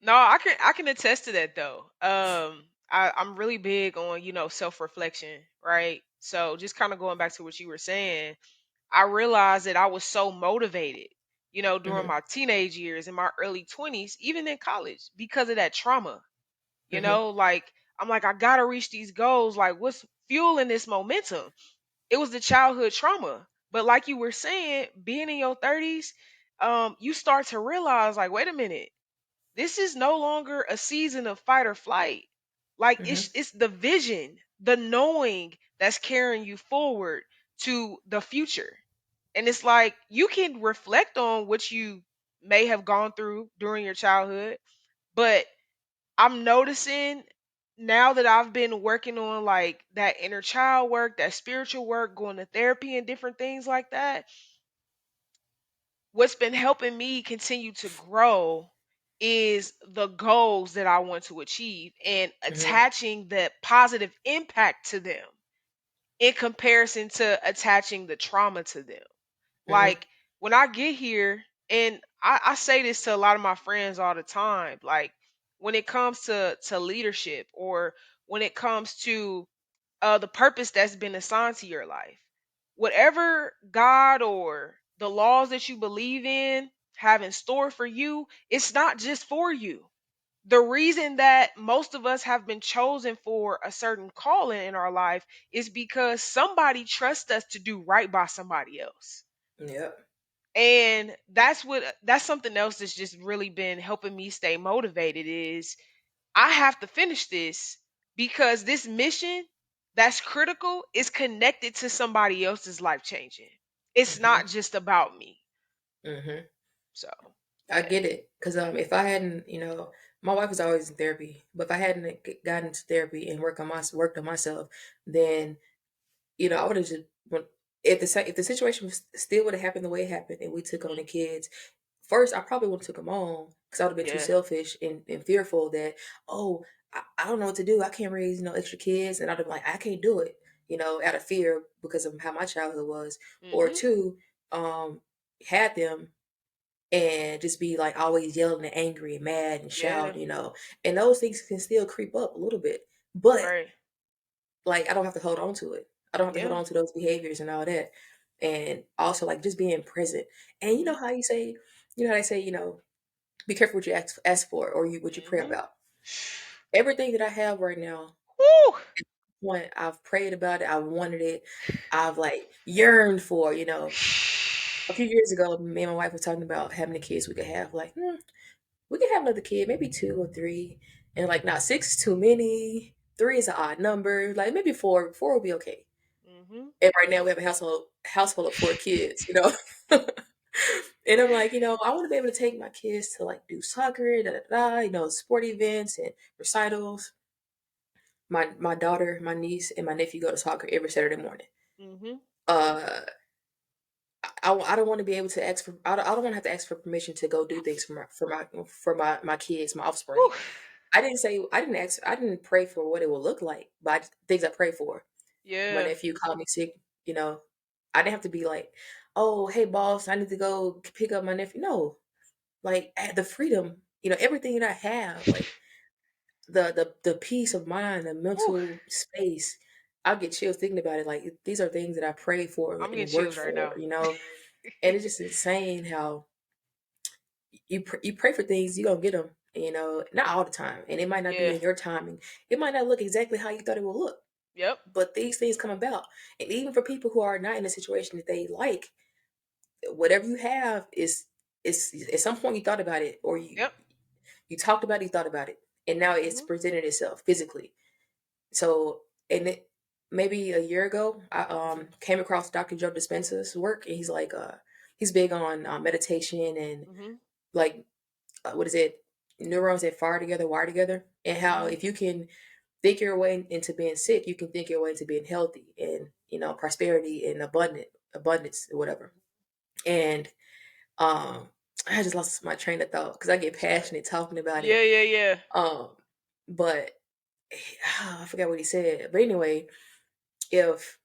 B: No, I can attest to that though. I'm really big on, self-reflection, right? So just kind of going back to what you were saying, I realized that I was so motivated, during
A: Mhm.
B: my teenage years, in my early 20s, even in college, because of that trauma.
A: Mhm.
B: Like, I'm like, I gotta reach these goals. Like, what's fueling this momentum? It was the childhood trauma. But like you were saying, being in your 30s, you start to realize, like, wait a minute, this is no longer a season of fight or flight. Like,
A: Mhm.
B: it's the vision, the knowing that's carrying you forward to the future. And it's like you can reflect on what you may have gone through during your childhood, but I'm noticing now that I've been working on like that inner child work, that spiritual work, going to therapy and different things like that, what's been helping me continue to grow is the goals that I want to achieve and
A: Mhm.
B: attaching the positive impact to them in comparison to attaching the trauma to them.
A: Mhm.
B: Like, when I get here, and I say this to a lot of my friends all the time, like, when it comes to leadership, or when it comes to the purpose that's been assigned to your life, whatever God or the laws that you believe in have in store for you, it's not just for you. The reason that most of us have been chosen for a certain calling in our life is because somebody trusts us to do right by somebody else.
A: Yep.
B: And that's something else that's just really been helping me stay motivated is I have to finish this because this mission that's critical is connected to somebody else's life changing. It's not
A: Mhm.
B: just about me.
A: Mhm.
B: So,
A: I
B: yeah.
A: get it, cause if I hadn't, my wife was always in therapy, but if I hadn't gotten into therapy and worked on myself, then I would have just if the situation was still would have happened the way it happened, and we took on
B: Mhm.
A: the kids. First, I probably would have took them on because I would have been too
B: Yeah.
A: selfish and fearful that, oh, I don't know what to do. I can't raise extra kids, and I'd be like, I can't do it, out of fear because of how my childhood was. Or
B: Mhm.
A: two, um, had them and just be like always yelling and angry and mad and shout,
B: Yeah.
A: and those things can still creep up a little bit. But
B: Right.
A: like I don't have to hold on to it. I don't have to hold
B: Yeah.
A: on to those behaviors and all that. And also like just being present. And you know
B: Mhm.
A: how they say, be careful what you ask for or what you pray
B: Mhm.
A: about. Everything that I have right now,
B: Woo.
A: one, I've prayed about it, I wanted it, I've like yearned for, a few years ago, me and my wife were talking about having the kids we could have. Like, we can have another kid, maybe two or three. And like, now six is too many. Three is an odd number. Like maybe four. Four will be okay.
B: Mhm.
A: And right now we have a household of four kids. And I'm like, I want to be able to take my kids to like do soccer, da da da, sport events and recitals. My daughter, my niece, and my nephew go to soccer every Saturday morning.
B: Mhm.
A: Uh, I don't want to be able to ask for I don't want to have to ask for permission to go do things for my kids, my offspring.
B: Woo.
A: I didn't pray for what it will look like, but things I pray for. My
B: Yeah.
A: nephew called me sick, you know. I didn't have to be like, "Oh, hey boss, I need to go pick up my nephew." No. Like I had the freedom, everything that I have, like the peace of mind, the
B: Woo.
A: mental space. I'll get chills thinking about it. Like these are things that I prayed for
B: I'm getting
A: and worked
B: chills right
A: for,
B: now.
A: and it's just insane how you pray for things, you gonna get them, not all the time, and it might not be
B: Yeah.
A: in your timing. It might not look exactly how you thought it would look,
B: Yep.
A: but these things come about. And even for people who are not in a situation that they like, whatever you have is at some point you thought about it, or
B: Yep.
A: you talked about it, you thought about it, and now it's
B: Mhm.
A: presented itself physically. So, and maybe a year ago, I came across Dr. Joe Dispenza's work, and he's big on meditation and
B: Mhm.
A: like what is it, neurons that fire together wire together, and how
B: Mhm.
A: if you can think your way into being sick, you can think your way into being healthy and prosperity and abundance or whatever. And um I just lost my train of thought because I get
B: Sorry.
A: passionate talking about it.
B: Yeah. Yeah. Yeah.
A: um but I forgot what he said, but anyway, if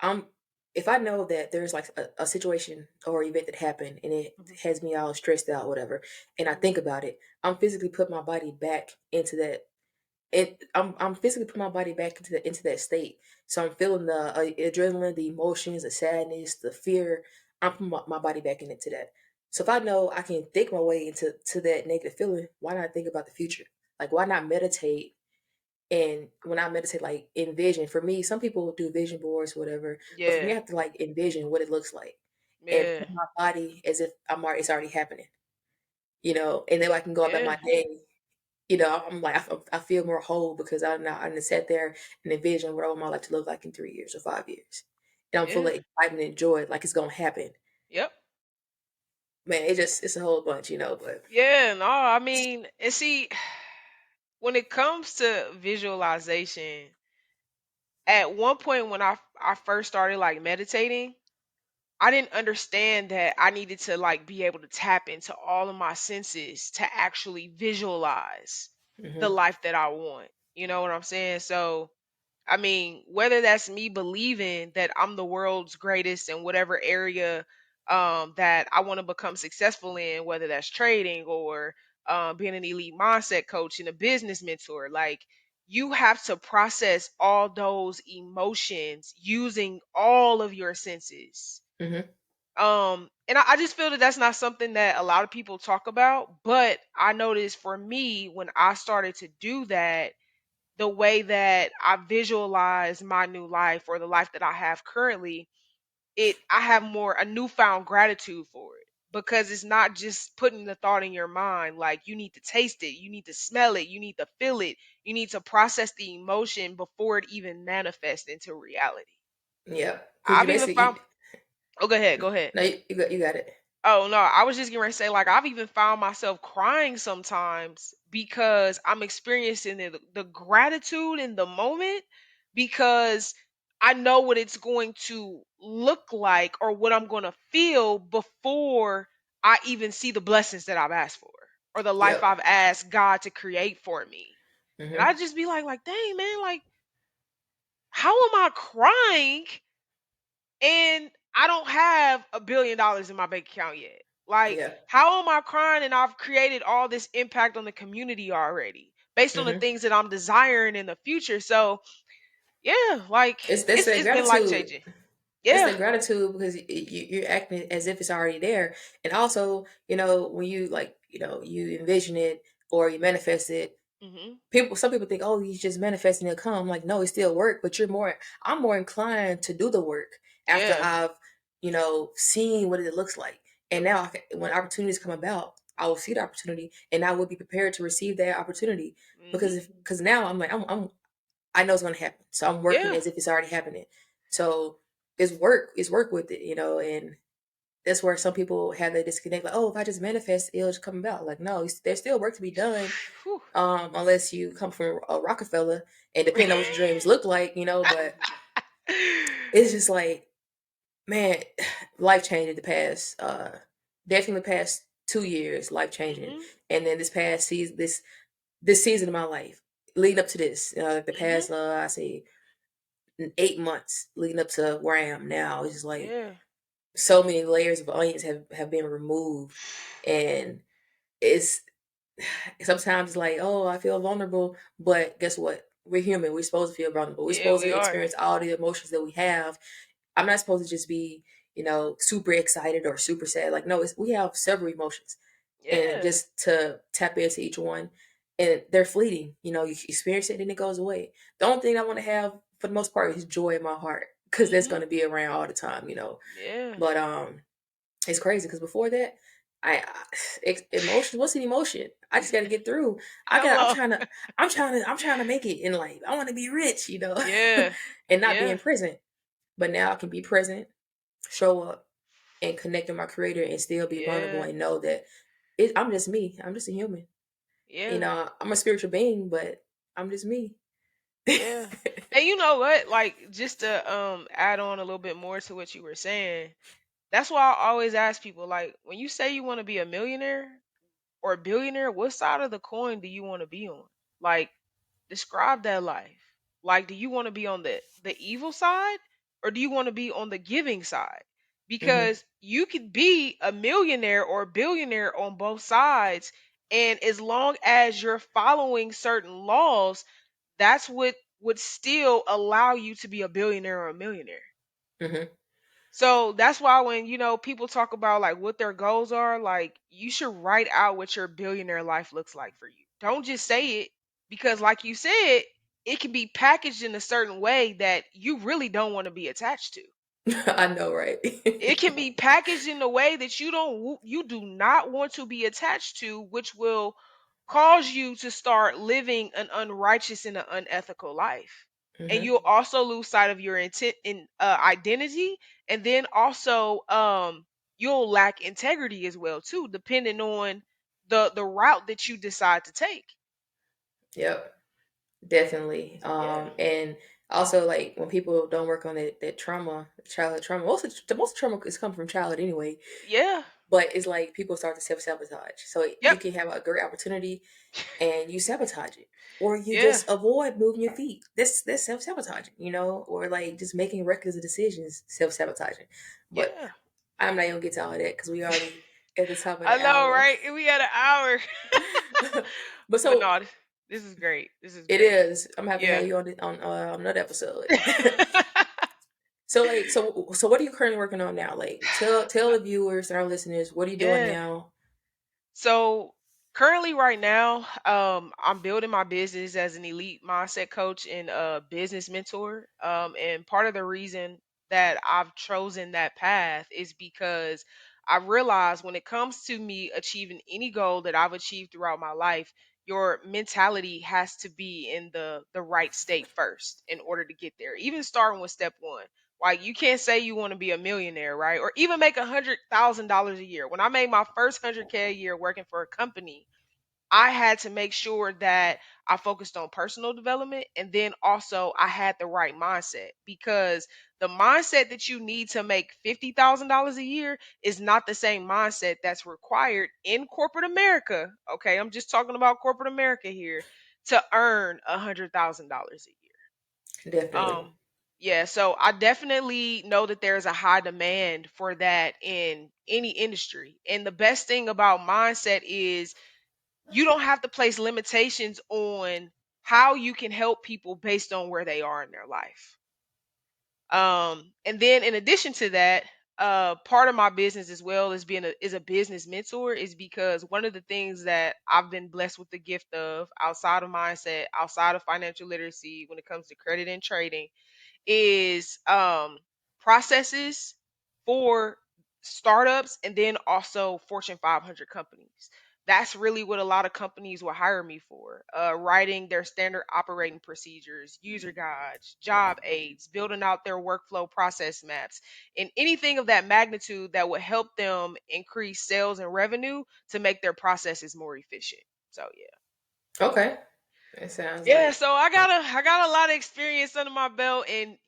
A: I'm if I know that there's like a situation or event that happened and it
B: Mhm.
A: has me all stressed out, whatever, and I
B: Mhm.
A: think about it, I'm physically put my body back into that. I'm physically put my body back into that state. So I'm feeling the adrenaline, the emotions, the sadness, the fear. I'm putting my body back into that. So if I know I can think my way into that negative feeling, why not think about the future? Like why not meditate? And when I meditate, like envision. For me, some people do vision boards, whatever. But for me, I
B: Yeah.
A: have to like envision what it looks like, and
B: Yeah.
A: put my body as if it's already happening. And then I can go about
B: Yeah.
A: my day. I'm like I feel more whole because I done sat there and envision what I want my life to look like in 3 years or 5 years, and I'm full
B: Yeah.
A: of excitement and joy, like it's gonna happen.
B: Yep.
A: Man, it's a whole bunch. But
B: Yeah, no, I mean, and see, when it comes to visualization, at one point when I first started like meditating, I didn't understand that I needed to like be able to tap into all of my senses to actually visualize the
A: hmm
B: life that I want. You know what I'm saying? So, I mean, whether that's me believing that I'm the world's greatest in whatever area that I want to become successful in, whether that's trading or being an elite mindset coach and a business mentor, like you have to process all those emotions using all of your senses.
A: hmm
B: And I just feel that that's not something that a lot of people talk about, but I noticed for me when I started to do that, the way that I visualize my new life or the life that I have currently, I have more a newfound gratitude for it because it's not just putting the thought in your mind. Like you need to taste it, you need to smell it, you need to feel it, you need to process the emotion before it even manifests into reality.
A: Yeah, because you
B: I've even
A: basically
B: found. Oh, go ahead, go ahead.
A: no, you got it.
B: Oh no, I was just gonna say like I've even found myself crying sometimes because I'm experiencing the gratitude in the moment because I know what it's going to look like or what I'm going to feel before I even see the blessings that I've asked for or the life
A: Yep.
B: I've asked God to create for me. And I
A: hmm
B: just be like dang man, like how am I crying and I don't have $1 billion in my bank account yet. Like,
A: Yeah.
B: how am I crying and I've created all this impact on the community already based on the
A: hmm
B: things that I'm desiring in the future? So, yeah, like
A: It's that's that
B: it's been life
A: gratitude.
B: changing.
A: It's
B: Yeah.
A: that gratitude because you're acting as if it's already there, and also when you you envision it or you manifest it.
B: Mhm.
A: Some people think, oh, you just manifesting it come. Like, no, it still work, but I'm more inclined to do the work after
B: Yeah.
A: I've seen what it looks like, and now when opportunities come about, I will see the opportunity and I will be prepared to receive that opportunity
B: Mhm.
A: because now I'm like I know it's going to happen, so I'm working
B: Yeah.
A: as if it's already happening. So it's work with it, and that's where some people have that disconnect. Like, oh, if I just manifest, it'll just come about. Like, no, there's still work to be done.
B: Whew.
A: Unless you come from a Rockefeller, and depending on what your dreams look like. But it's just like, man, life changing the past, definitely the past 2 years, life changing,
B: Mhm.
A: and then this past season, this season of my life, leading up to this, the
B: Mhm.
A: past, I say 8 months leading up to where I am now. It's just like
B: Yeah.
A: so many layers of onions have been removed, and it's sometimes it's like, oh, I feel vulnerable, but guess what? We're human. We're supposed to feel vulnerable. We're
B: Yeah,
A: supposed
B: we
A: to
B: are.
A: experience all the emotions that we have. I'm not supposed to just be, super excited or super sad. Like, no, we have several emotions, and
B: Yeah.
A: just to tap into each one, and they're fleeting. You experience it and it goes away. The only thing I want to have for the most part is joy in my heart because that's
B: Mhm.
A: going to be around all the time.
B: Yeah.
A: But it's crazy because before that, emotion. What's an emotion? I just got to get through. I'm
B: Hello.
A: trying to. I'm trying to make it in life. I want to be rich,
B: Yeah.
A: and not be
B: Yeah.
A: in prison. But now I can be present, show up, and connect with my creator, and still be vulnerable
B: Yeah.
A: and know that I'm just me. I'm just a human.
B: Yeah.
A: I'm a spiritual being, but I'm just me.
B: Yeah. And you know what? Like just to add on a little bit more to what you were saying, that's why I always ask people like when you say you want to be a millionaire or a billionaire, what side of the coin do you want to be on? Like describe that life. Like do you want to be on the evil side or do you want to be on the giving side?
A: hmm
B: Because you could be a millionaire or a billionaire on both sides and as long as you're following certain laws, that's what would still allow you to be a billionaire or a millionaire.
A: hmm
B: So that's why when people talk about like what their goals are, like you should write out what your billionaire life looks like for you. Don't just say it, because like you said, it can be packaged in a certain way that you really don't want to be attached to.
A: I know, right?
B: It can be packaged in a way that you do not want to be attached to, which will cause you to start living an unrighteous and an unethical life. And
A: Hmm.
B: you'll also lose sight of your intent in identity, and then also you'll lack integrity as well too, depending on the route that you decide to take.
A: Yep, definitely.
B: Yeah.
A: And also like when people don't work on that trauma, childhood trauma, most trauma is coming from childhood anyway.
B: Yeah.
A: But it's like people start to self sabotage. So
B: Yep.
A: you can have a great opportunity and you sabotage it, or you
B: Yeah.
A: just avoid moving your feet. That's self sabotaging, or like just making reckless decisions, self sabotaging. But
B: Yeah.
A: I'm not gonna get to all that because we already at the top of
B: I
A: the
B: know,
A: hour.
B: right? We had an hour.
A: But
B: But
A: so
B: no, this is great. This is
A: it
B: great.
A: is. I'm gonna have to
B: Yeah.
A: have you on another episode. So like so what are you currently working on now? Like tell the viewers and our listeners what are you doing
B: Yeah.
A: now?
B: So currently right now, I'm building my business as an elite mindset coach and a business mentor. And part of the reason that I've chosen that path is because I realize when it comes to me achieving any goal that I've achieved throughout my life, your mentality has to be in the right state first in order to get there. Even starting with step one. Like you can't say you want to be a millionaire, right? Or even make $100,000 a year. When I made my first 100K a year working for a company, I had to make sure that I focused on personal development, and then also I had the right mindset, because the mindset that you need to make $50,000 a year is not the same mindset that's required in corporate America. Okay, I'm just talking about corporate America here, to earn $100,000 a year.
A: Definitely.
B: Yeah, so I definitely know that there's a high demand for that in any industry. And the best thing about mindset is you don't have to place limitations on how you can help people based on where they are in their life. And then in addition to that, part of my business as well as being a business mentor, is because one of the things that I've been blessed with the gift of outside of mindset, outside of financial literacy, when it comes to credit and trading, is processes for startups and then also Fortune 500 companies. That's really what a lot of companies will hire me for. Writing their standard operating procedures, user guides, job aids, building out their workflow process maps, and anything of that magnitude that would help them increase sales and revenue to make their processes more efficient. So yeah.
A: Okay. It sounds
B: Yeah,
A: like
B: so I got a lot of experience under my belt, and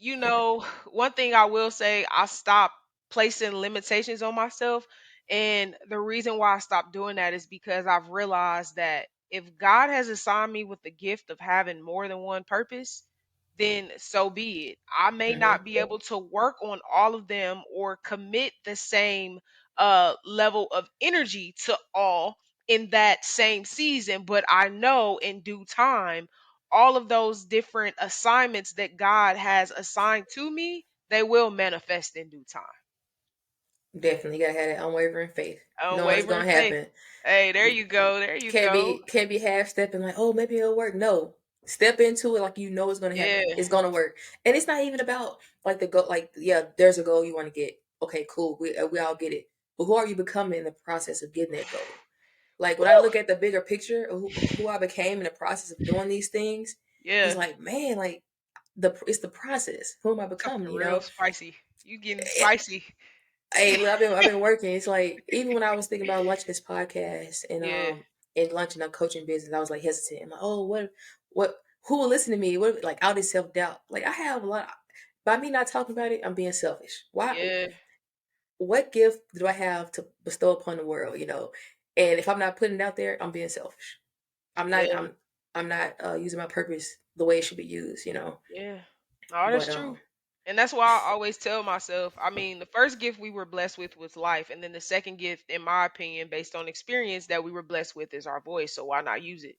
B: one thing I will say, I stopped placing limitations on myself, and the reason why I stopped doing that is because I've realized that if God has assigned me with the gift of having more than one purpose, then so be it. I may
A: mhm.
B: not be able to work on all of them or commit the same level of energy to all in that same season, but I know in due time all of those different assignments that God has assigned to me, they will manifest in due time.
A: Definitely gotta have that unwavering faith, knowing it's
B: Unwavering
A: gonna
B: faith.
A: happen.
B: Hey, there
A: You
B: you go. There you
A: can't
B: go.
A: be half stepping like, oh, maybe it'll work. No, step into it like you know it's gonna happen.
B: Yeah.
A: It's gonna work, and it's not even about like the goal. Like, yeah, there's a goal you want to get. Okay, cool. We all get it. But who are you becoming in the process of getting that goal? Like when I
B: Woo!
A: look at the bigger picture of who I became in the process of doing these things, it's
B: Yeah.
A: like, man, like it's the process. Who am I
B: Talking
A: becoming?
B: real spicy. You getting
A: Eh,
B: spicy.
A: Hey, look, I've been working. It's like even when I was thinking about launching this podcast
B: Yeah.
A: and launching a coaching business, I was like hesitant. I'm like, oh, what who will listen to me? What like all this self doubt? Like I have a lot. By me not talking about it, I'm being selfish. Why?
B: Yeah.
A: What gift do I have to bestow upon the world? And if I'm not putting it out there, I'm being selfish. I'm not.
B: Yeah.
A: I'm not using my purpose the way it should be used.
B: Yeah. Oh, that's
A: But
B: true. And that's why I always tell myself, I mean, the first gift we were blessed with was life. And then the second gift, in my opinion, based on experience, that we were blessed with is our voice. So why not use it?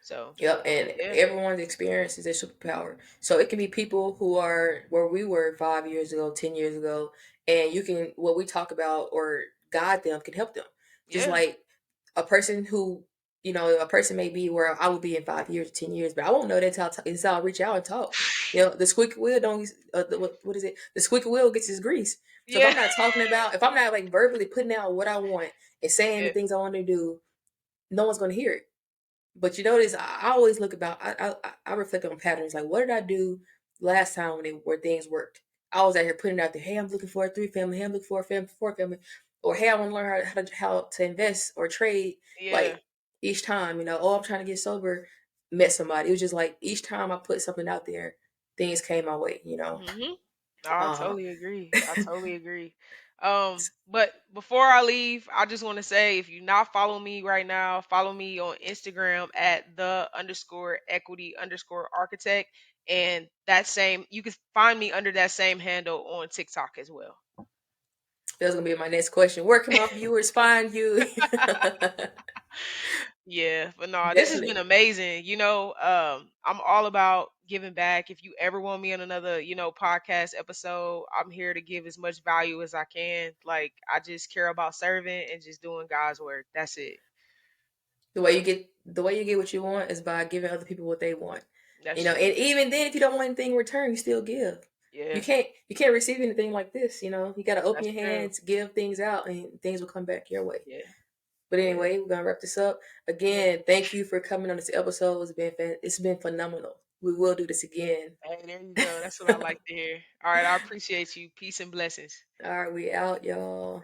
B: So
A: Yep, and
B: yeah,
A: everyone's experience is a superpower. So it can be people who are where we were 5 years ago, 10 years ago, and you can what we talk about or guide them can help them. Just
B: yeah,
A: like a person who a person may be where I will be in 5 years, 10 years, but I won't know that until I reach out and talk. The squeaky wheel don't. What is it? The squeaky wheel gets its grease. So
B: yeah,
A: if I'm not like verbally putting out what I want and saying the
B: yeah,
A: things I want to do, no one's going to hear it. But you notice, I always look about. I reflect on patterns. Like, what did I do last time where things worked? I was out here putting it out there. Hey, I'm looking for a three family. Hey, I'm looking for a family, four family. Or hey, I want to learn how to invest or trade.
B: yeah.
A: Like each time, oh, I'm trying to get sober. Met somebody. It was just like each time I put something out there, things came my way.
B: Mhm. No, I
A: Um,
B: totally agree. I totally agree. But before I leave, I just want to say if you not follow me right now, follow me on Instagram at the underscore equity underscore architect. And that same you can find me under that same handle on TikTok as well.
A: that's gonna be my next question. Where can my viewers find you?
B: Yeah, but no, this has been
A: Definitely.
B: amazing. I'm all about giving back. If you ever want me on another, podcast episode, I'm here to give as much value as I can. Like I just care about serving and just doing God's work. That's it.
A: The way you get what you want is by giving other people what they want.
B: That's true.
A: And even then, if you don't want anything in return, you still give. You
B: Yeah,
A: can't you can't receive anything like this. You got to open
B: that's
A: your
B: true.
A: hands, give things out, and things will come back your way.
B: Yeah,
A: But
B: yeah,
A: anyway, we're gonna wrap this up.
B: yeah.
A: Again, thank you for coming on this episode. It's been phenomenal. We will do this again.
B: Hey, there you go. That's what I like to hear. All right, I appreciate you. Peace and blessings.
A: All right, we out, y'all.